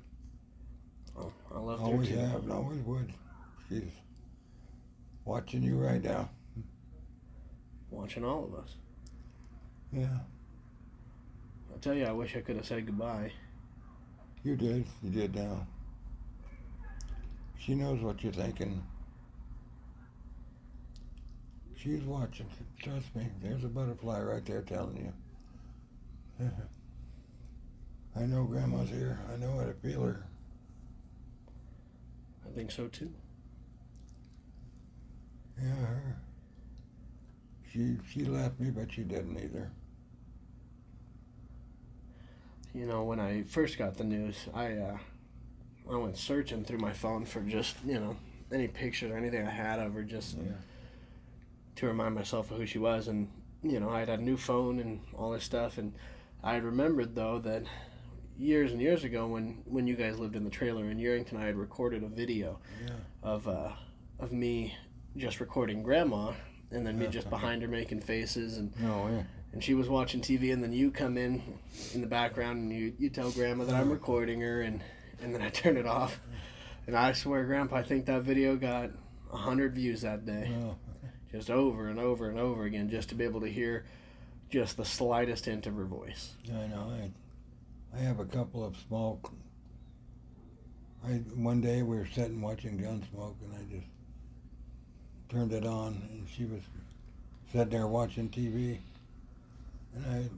Oh, I loved her always too. Have, and always would. She's watching you right now. Watching all of us. Yeah. I tell you, I wish I could have said goodbye. You did. You did now. She knows what you're thinking. She's watching. Trust me. There's a butterfly right there telling you. I know Grandma's here. I know how to feel her. I think so too. Yeah, her. She left me, but she didn't either. When I first got the news, I went searching through my phone for just, any pictures or anything I had of her just to remind myself of who she was. And, I had a new phone and all this stuff. And I remembered, though, that years and years ago when you guys lived in the trailer in Yerington, I had recorded a video of me just recording Grandma, and then me just behind her making faces, and and she was watching TV, and then you come in the background and you tell Grandma that I'm recording her, and then I turn it off, and I swear, Grandpa, I think that video got 100 views that day, just over and over and over again, just to be able to hear just the slightest hint of her voice. I know. I have a couple of small. One day we were sitting watching Gunsmoke, and I just turned it on, and she was sitting there watching TV, and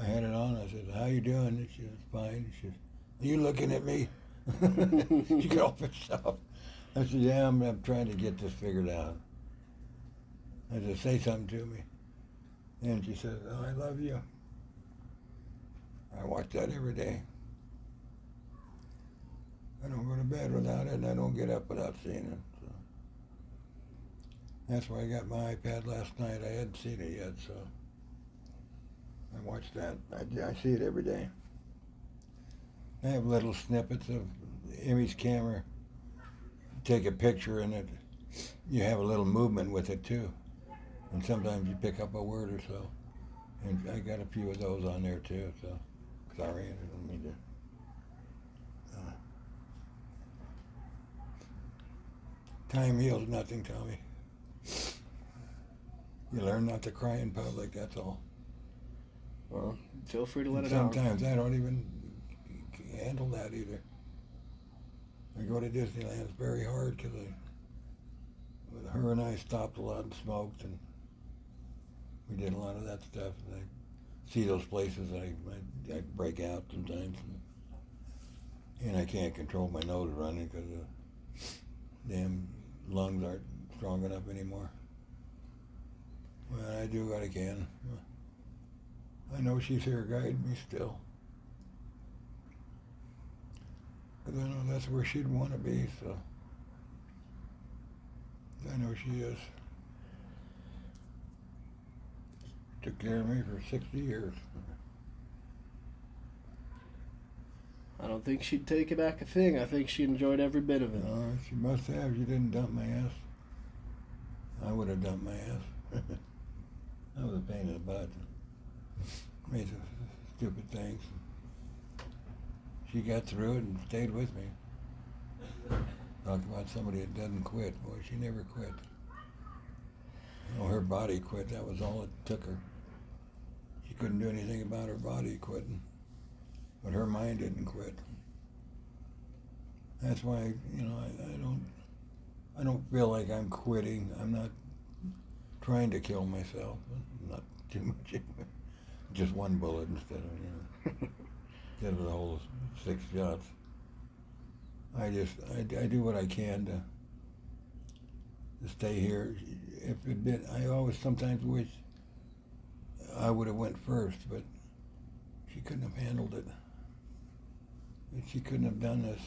I had it on. I said, "How you doing?" And she was fine. She said, "Are you looking at me?" She got all pissed off. I said, yeah, I'm trying to get this figured out. I said, say something to me. And she said, oh, I love you. I watch that every day. I don't go to bed without it, and I don't get up without seeing it. So that's why I got my iPad last night. I hadn't seen it yet, so I watched that. I see it every day. I have little snippets of Emmy's camera. Take a picture, and you have a little movement with it too. And sometimes you pick up a word or so. And I got a few of those on there too. So sorry, I didn't mean to. Time heals nothing, Tommy. You learn not to cry in public, that's all. Well, feel free to let it out. Sometimes I don't even handle that either. I go to Disneyland, it's very hard because her and I stopped a lot and smoked, and we did a lot of that stuff. And I see those places, I break out sometimes. And I can't control my nose running because the damn lungs aren't strong enough anymore. Well, I do what I can. I know she's here guiding me still. Because I know that's where she'd want to be, so I know she is. Took care of me for 60 years. I don't think she'd take it back a thing. I think she enjoyed every bit of it. She must have. You didn't dump my ass. I would have dumped my ass. I was a pain in the butt. Made some stupid things. She got through it and stayed with me. Talk about somebody that doesn't quit. Boy, she never quit. Her body quit. That was all it took her. She couldn't do anything about her body quitting. But her mind didn't quit. That's why, I don't feel like I'm quitting. I'm not trying to kill myself. Not too much. Just one bullet instead of the whole 6 shots. I do what I can to stay here. If it been, I always sometimes wish I would have went first, but she couldn't have handled it. She couldn't have done this.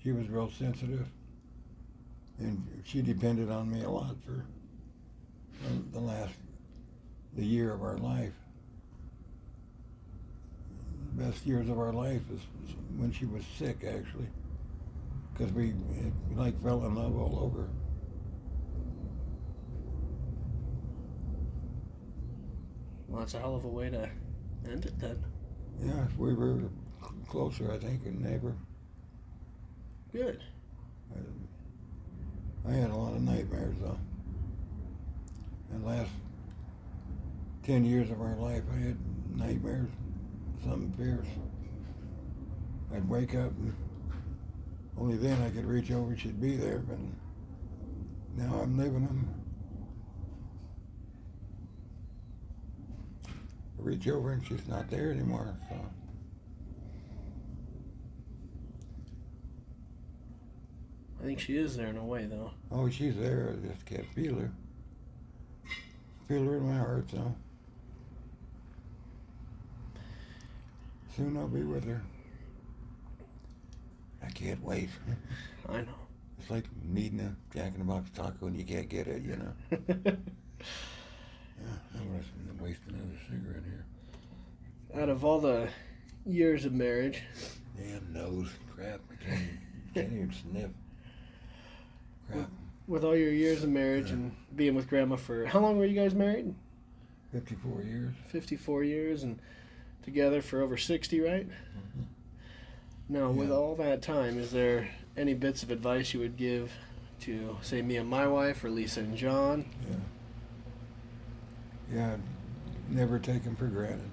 She was real sensitive, and she depended on me a lot for the year of our life. The best years of our life is when she was sick, actually, because we fell in love all over. Well, that's a hell of a way to end it then. Yeah, we were closer, I think, a neighbor. Good. I had a lot of nightmares, though. And last 10 years of our life, I had nightmares, something fierce. I'd wake up, and only then I could reach over, she'd be there, but now I'm living them. I reach over, and she's not there anymore, so. I think she is there in a way, though. Oh, she's there. I just can't feel her. Feel her in my heart, so. Soon I'll be with her. I can't wait. I know. It's like needing a Jack in the Box taco and you can't get it, Yeah, I'm gonna waste another cigarette here. Out of all the years of marriage. Damn nose. Crap. I can't even sniff. Crap. With all your years of marriage and being with Grandma for... How long were you guys married? 54 years. 54 years and together for over 60, right? Mm-hmm. Now, with all that time, is there any bits of advice you would give to, say, me and my wife, or Lisa and John? Yeah, never take them for granted.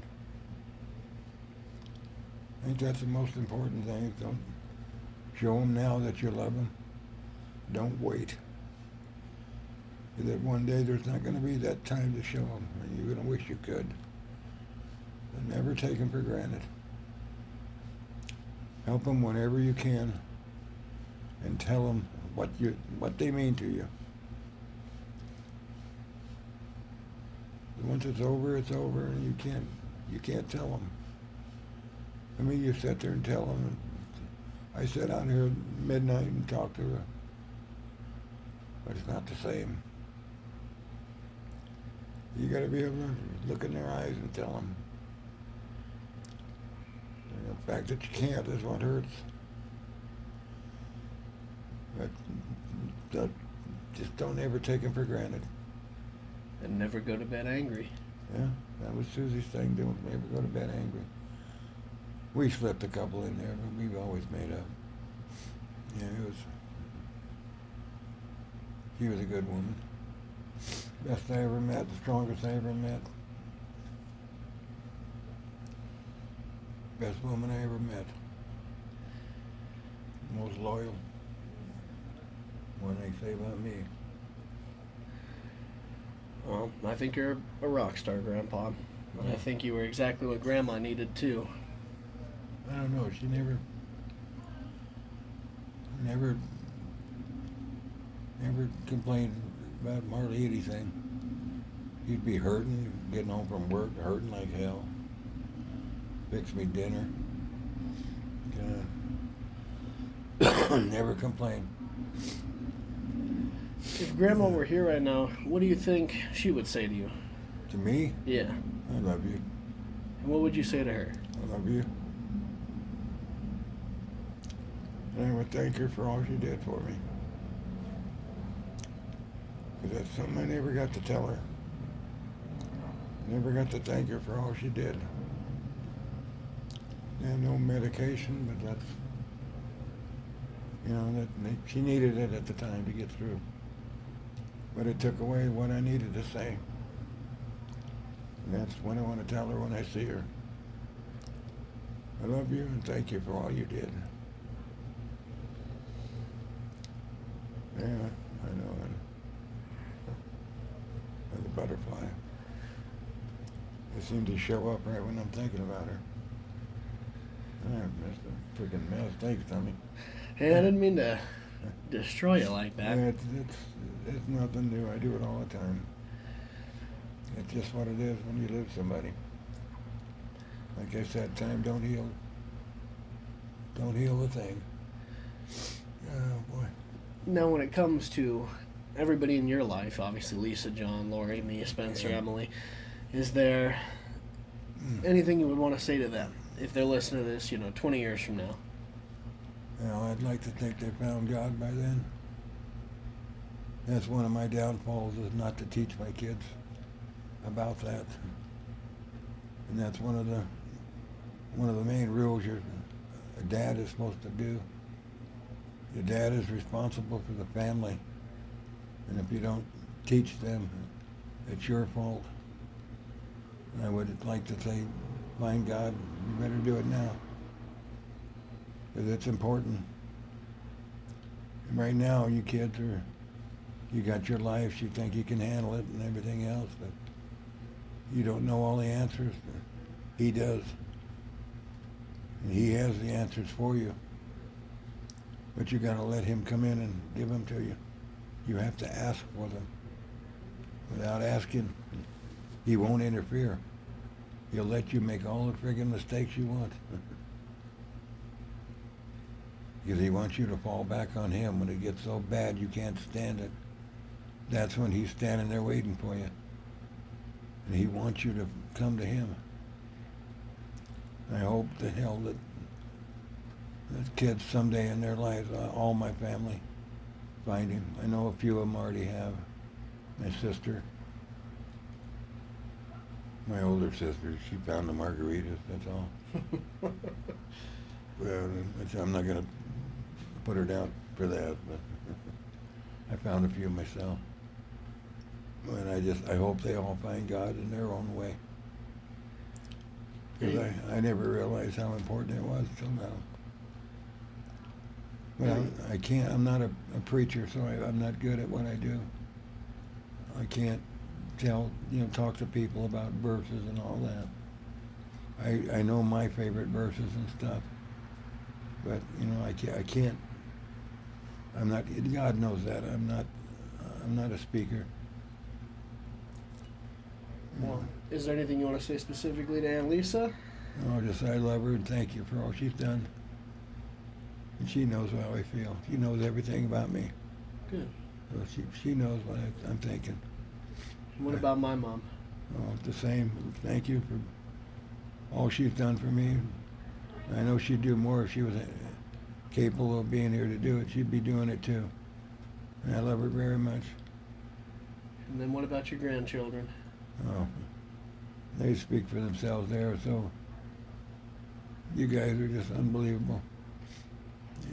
I think that's the most important thing. Don't show them now that you love them. Don't wait. That one day there's not going to be that time to show them, and you're going to wish you could. But never take them for granted. Help them whenever you can. and tell them what they mean to you. Once it's over, and you can't tell them. I mean, you sit there and tell them. I sit out here at midnight and talk to her, but it's not the same. You got to be able to look in their eyes and tell them. And the fact that you can't is what hurts. But just don't ever take them for granted. And never go to bed angry. Yeah, that was Susie's thing. Don't ever go to bed angry. We slipped a couple in there, but we've always made up. Yeah, she was a good woman. Best I ever met, the strongest I ever met. Best woman I ever met. Most loyal. What they say about me. Well, I think you're a rock star, Grandpa. And I think you were exactly what Grandma needed, too. I don't know, she never complained about hardly anything. She'd be hurting, getting home from work, hurting like hell. Fix me dinner. Never complained. If Grandma were here right now, what do you think she would say to you? To me? Yeah. I love you. And what would you say to her? I love you. And I would thank her for all she did for me. Because that's something I never got to tell her. Never got to thank her for all she did. And no medication, but that's, that she needed it at the time to get through. But it took away what I needed to say. And that's what I want to tell her when I see her. I love you and thank you for all you did. Yeah, I know. And the butterfly. They seem to show up right when I'm thinking about her. That's a freaking mess. Thanks, Tommy. Hey, I didn't mean to destroy you like that. Yeah, it's nothing new. I do it all the time. It's just what it is when you lose somebody. Like I said, time don't heal the thing. Oh boy. Now, when it comes to everybody in your life, obviously Lisa, John, Lori, me, Spencer, Yeah. Emily, is there anything you would want to say to them if they're listening to this, 20 years from now? I'd like to think they found God by then. That's one of my downfalls, is not to teach my kids about that. And that's one of the main rules a dad is supposed to do. Your dad is responsible for the family. And if you don't teach them, it's your fault. And I would like to say, find God, you better do it now. Because it's important. And right now, you kids you got your lives, you think you can handle it and everything else, but you don't know all the answers. He does. And he has the answers for you. But you got to let him come in and give them to you. You have to ask for them. Without asking, he won't interfere. He'll let you make all the friggin' mistakes you want. Because he wants you to fall back on him when it gets so bad you can't stand it. That's when he's standing there waiting for you. And he wants you to come to him. I hope to hell that kids someday in their lives, all my family, find him. I know a few of them already have. My sister, my older sister, she found the margaritas, that's all. Well, I'm not going to put her down for that, but I found a few myself. And I hope they all find God in their own way. Because I never realized how important it was till now. But I'm not a preacher, so I'm not good at what I do. I can't talk to people about verses and all that. I know my favorite verses and stuff. But, I can't I'm not. God knows that. I'm not. I'm not a speaker. Well, is there anything you want to say specifically to Aunt Lisa? No, just I love her and thank you for all she's done. And she knows how I feel. She knows everything about me. Good. So she knows what I'm thinking. What about my mom? Oh, the same. Thank you for all she's done for me. I know she'd do more if she was capable of being here to do it. She'd be doing it too. And I love her very much. And then what about your grandchildren? Oh, they speak for themselves there. So you guys are just unbelievable.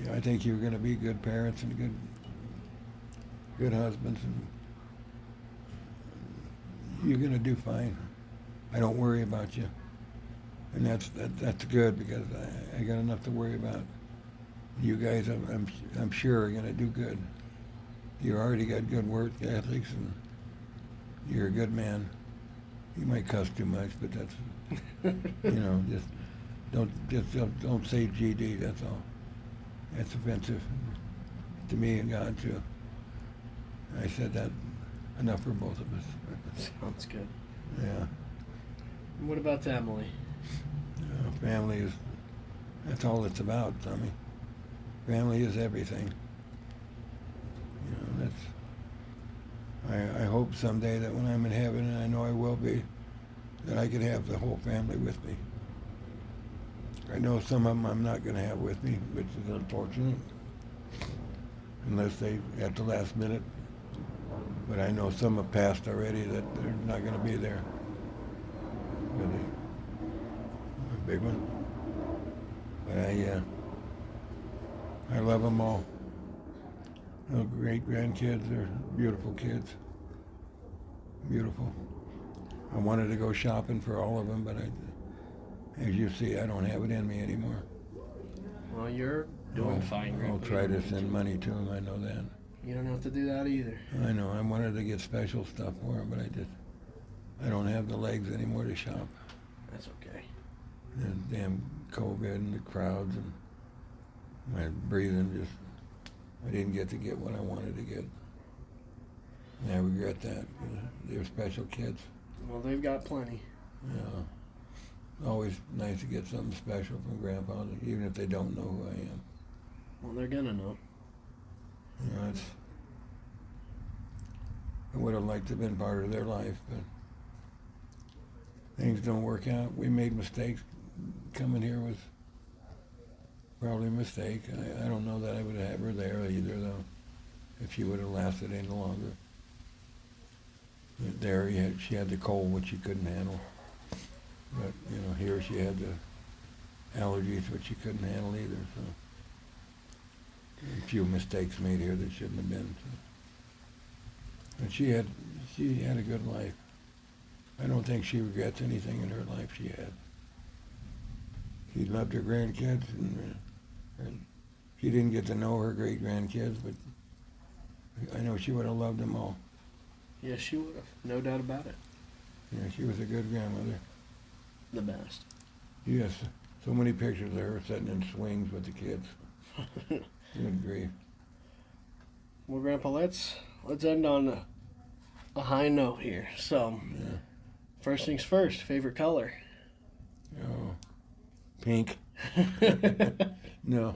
Yeah, I think you're going to be good parents and good husbands, and you're going to do fine. I don't worry about you, and that's good because I got enough to worry about. You guys, I'm sure, are going to do good. You already got good work ethics, and you're a good man. You might cuss too much, but that's don't say GD. That's all. That's offensive to me and God too. I said that enough for both of us. Sounds good. Yeah. And what about Emily? Family is, that's all it's about, Tommy. Family is everything. I hope someday that when I'm in heaven, and I know I will be, that I can have the whole family with me. I know some of them I'm not going to have with me, which is unfortunate, unless they at the last minute. But I know some have passed already that they're not going to be there. Really, a big one. But I love them all. No great grandkids, they're beautiful kids. Beautiful. I wanted to go shopping for all of them, but as you see, I don't have it in me anymore. Well, you're doing fine, Grandpa. I'll try to send money to them, I know that. You don't have to do that either. I know, I wanted to get special stuff for them, but I don't have the legs anymore to shop. That's okay. The damn COVID and the crowds and my breathing I didn't get to get what I wanted to get. And I regret that. They're special kids. Well, they've got plenty. Yeah. Always nice to get something special from Grandpa, even if they don't know who I am. Well, they're gonna know. You know, I would have liked to have been part of their life, but things don't work out. We made mistakes. Coming here was probably a mistake. I don't know that I would have her there either, though, if she would have lasted any longer. But there, she had the cold, which she couldn't handle. But, here she had the allergies, which she couldn't handle either, so. A few mistakes made here that shouldn't have been. So. But she had a good life. I don't think she regrets anything in her life she had. She loved her grandkids, and she didn't get to know her great-grandkids, but I know she would have loved them all. Yes, she would have. No doubt about it. Yeah, she was a good grandmother. The best. Yes, so many pictures of her sitting in swings with the kids. Good grief. Well, Grandpa, let's end on a high note here. So, Yeah. First things first, favorite color? Oh, pink. No.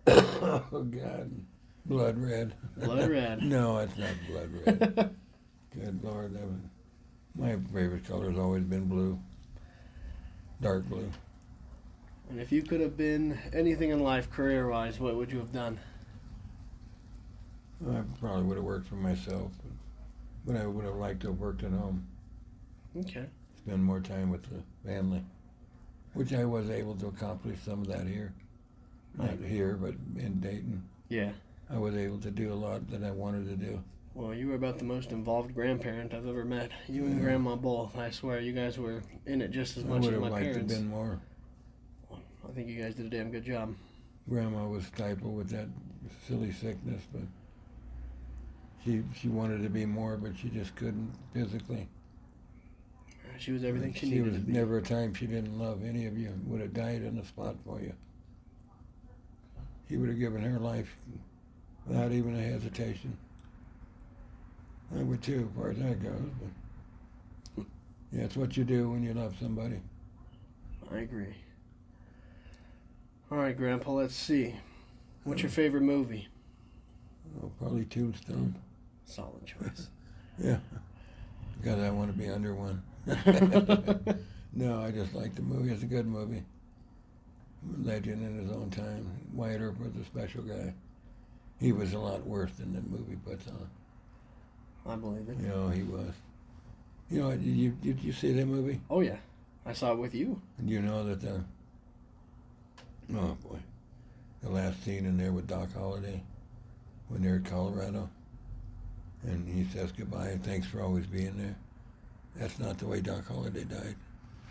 Oh, God. Blood red. Blood red. No, it's not blood red. Good Lord. My favorite color has always been blue. Dark blue. And if you could have been anything in life career-wise, what would you have done? I probably would have worked for myself, but I would have liked to have worked at home. Okay. Spend more time with the family, which I was able to accomplish some of that here. Not here, but in Dayton. Yeah. I was able to do a lot that I wanted to do. Well, you were about the most involved grandparent I've ever met. You and Grandma both. I swear, you guys were in it just as much as my I would have liked to parents. have been more. I think you guys did a damn good job. Grandma was stifled with that silly sickness, but she wanted to be more, but she just couldn't physically. She was everything she She needed was to be. never a time she didn't love any of you. Would have died on the spot for you. She would have given her life without even a hesitation. I would too, as far as that goes. But yeah, it's what you do when you love somebody. I agree. All right, Grandpa, let's see. What's your favorite movie? Oh, probably Tombstone. Solid choice. Yeah. God, I want to be under one. No, I just like the movie. It's a good movie. Legend in his own time. Wyatt Earp was a special guy. He was a lot worse than the movie puts on. I believe it. You know, he was. You know, did you see that movie? Oh, yeah. I saw it with you. And you know that oh boy, the last scene in there with Doc Holliday when they're in Colorado, and he says goodbye and thanks for always being there. That's not the way Doc Holliday died.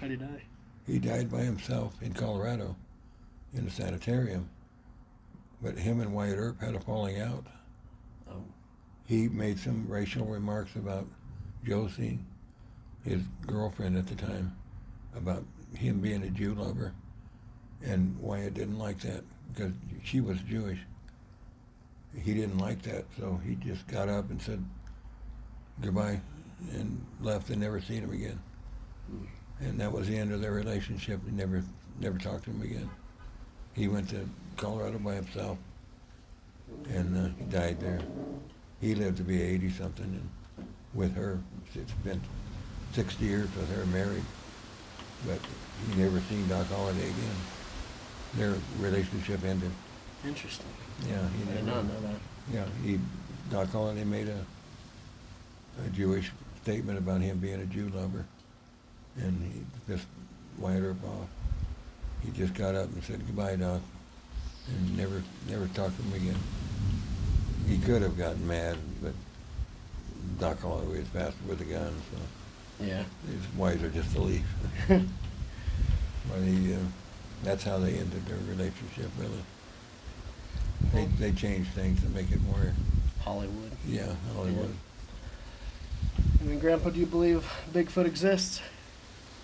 How'd he die? He died by himself in Colorado in a sanitarium. But him and Wyatt Earp had a falling out. Oh. He made some racial remarks about Josie, his girlfriend at the time, about him being a Jew lover. And Wyatt didn't like that because she was Jewish. He didn't like that, so he just got up and said goodbye and left and never seen him again. And that was the end of their relationship. He never talked to him again. He went to Colorado by himself, and he died there. He lived to be 80-something, and with her, it's been 60 years with her married, but he never seen Doc Holliday again. Their relationship ended. Interesting. Yeah, he I did never. not know that. Yeah, Doc Holliday made a Jewish statement about him being a Jew lover, and he just Wyatt Earp off. He just got up and said goodbye, Doc, and never talked to him again. He could have gotten mad, but Doc Holliday was faster with a gun, so Yeah. it's wiser just to leave. But that's how they ended their relationship, really. They changed things to make it more, Hollywood. yeah, Hollywood. And then, Grandpa, do you believe Bigfoot exists?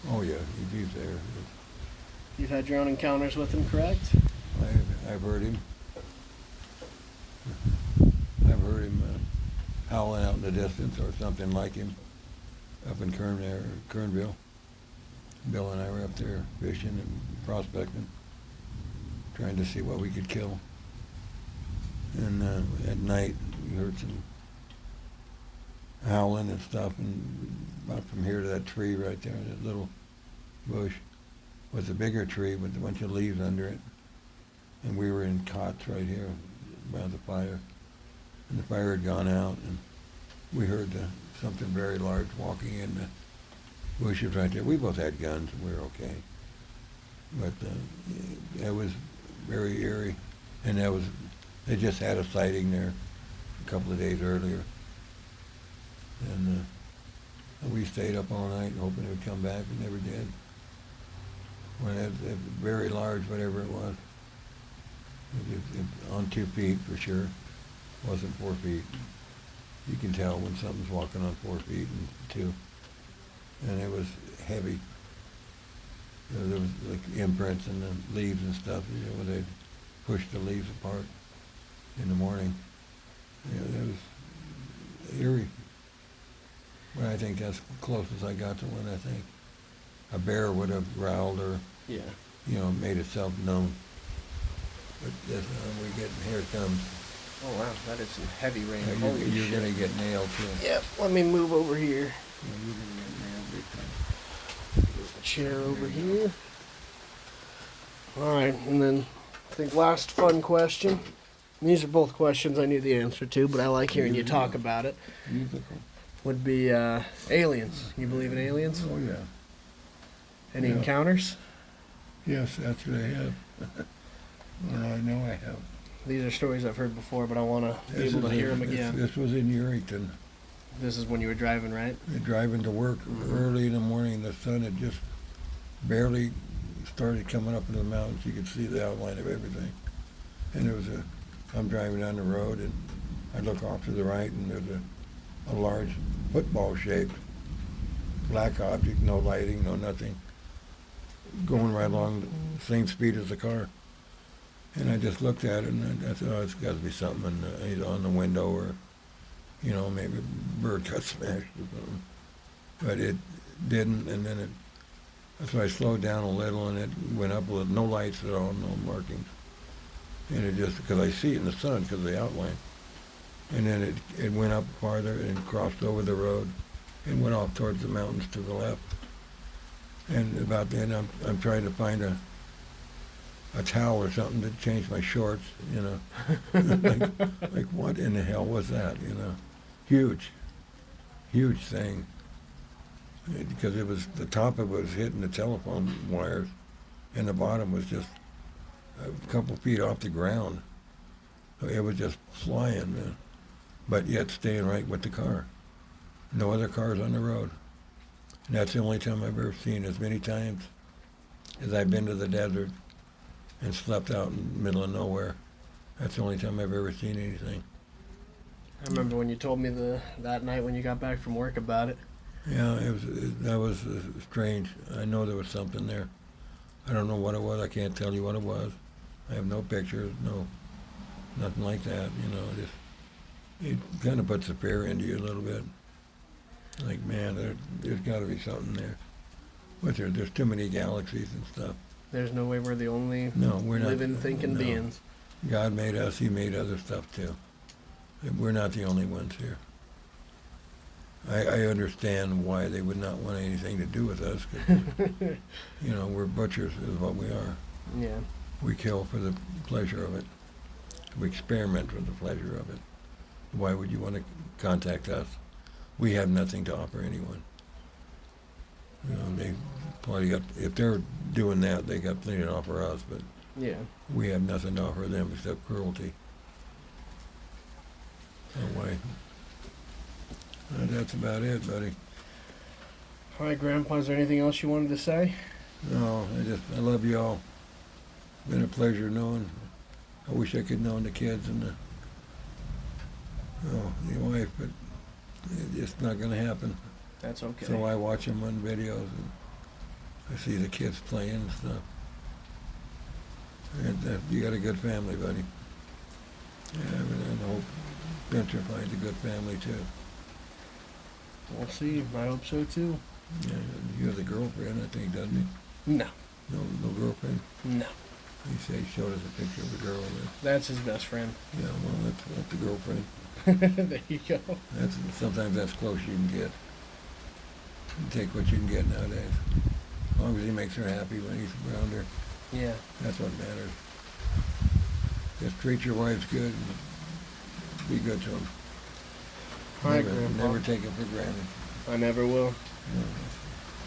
Oh yeah, he's there. You've had your own encounters with him, correct? I've heard him. I've heard him howling out in the distance or something like him up in Kernville. Bill and I were up there fishing and prospecting, trying to see what we could kill. And at night we heard some howling and stuff, and about from here to that tree right there, that little bush was a bigger tree with a bunch of leaves under it. And we were in cots right here by the fire. And the fire had gone out, and we heard something very large walking in the bushes right there. We both had guns, and we were okay. But that was very eerie. And they just had a sighting there a couple of days earlier. And we stayed up all night hoping it would come back. It never did. When it was very large, whatever it was. On 2 feet for sure. It wasn't 4 feet. You can tell when something's walking on 4 feet and 2. And it was heavy. There was like imprints in the leaves and stuff, when they'd push the leaves apart in the morning. That was eerie. But I think that's the closest I got to one, I think. A bear would have growled or, made itself known. But this we get, here it comes. Oh, wow. That is some heavy rain. You're going to get nailed, too. Yep. Let me move over here. Yeah, you're going to get nailed big time. Move the chair over here. All right. And then I think last fun question. These are both questions I knew the answer to, but I like hearing you talk about it. Musical. Would be aliens. You believe in aliens? Oh, yeah. Any Yeah. encounters? Yes, that's what I have. I know I have. These are stories I've heard before, but I want to be able to hear them again. This was in Yerington. This is when you were driving, right? Driving to work early in the morning. The sun had just barely started coming up into the mountains. You could see the outline of everything. And I'm driving down the road, and I look off to the right, and there's a large football-shaped black object, no lighting, no nothing, going right along the same speed as the car. And I just looked at it, and I thought, oh, it's got to be something either on the window or, maybe a bird got smashed or something. But it didn't, and then so I slowed down a little, and it went up with no lights at all, no markings. And it just, because I see it in the sun because of the outline. And then it went up farther and crossed over the road and went off towards the mountains to the left. And about then, I'm trying to find a towel or something to change my shorts, like what in the hell was that, Huge thing. Because it was, the top of it was hitting the telephone wires, and the bottom was just a couple feet off the ground. So it was just flying, man. But yet staying right with the car. No other cars on the road. And that's the only time I've ever seen, as many times as I've been to the desert and slept out in the middle of nowhere. That's the only time I've ever seen anything. I remember when you told me that night when you got back from work about it. Yeah, that was strange. I know there was something there. I don't know what it was. I can't tell you what it was. I have no pictures, nothing like that. It kind of puts the fear into you a little bit. Like, man, there's got to be something there. But there's too many galaxies and stuff. There's no way we're the only we're not, living, thinking beings. God made us. He made other stuff too. We're not the only ones here. I understand why they would not want anything to do with us. 'Cause, we're butchers is what we are. Yeah. We kill for the pleasure of it. We experiment for the pleasure of it. Why would you want to contact us? We have nothing to offer anyone. They probably got, if they're doing that, they got plenty to offer us, but Yeah. we have nothing to offer them except cruelty. No way. That's about it, buddy. All right, Grandpa, is there anything else you wanted to say? No, I love you all. Been a pleasure knowing. I wish I could know the kids and the wife, but it's just not going to happen. That's okay. So I watch them on videos, and I see the kids playing and stuff. And you got a good family, buddy. Yeah, and I hope Spencer finds a good family too. We'll see. I hope so too. Yeah, you have a girlfriend, I think, doesn't he? No. No girlfriend. No. He said he showed us a picture of a girl. That's his best friend. Yeah, well, that's the girlfriend. There you go. Sometimes that's close you can get. You take what you can get nowadays. As long as he makes her happy when he's around her, Yeah. that's what matters. Just treat your wives good and be good to them. All right, Grandpa. Never take it for granted. I never will. No.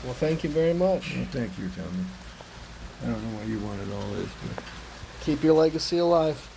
Well, thank you very much. Well, thank you, Tommy. I don't know why you wanted all this, but Keep your legacy alive.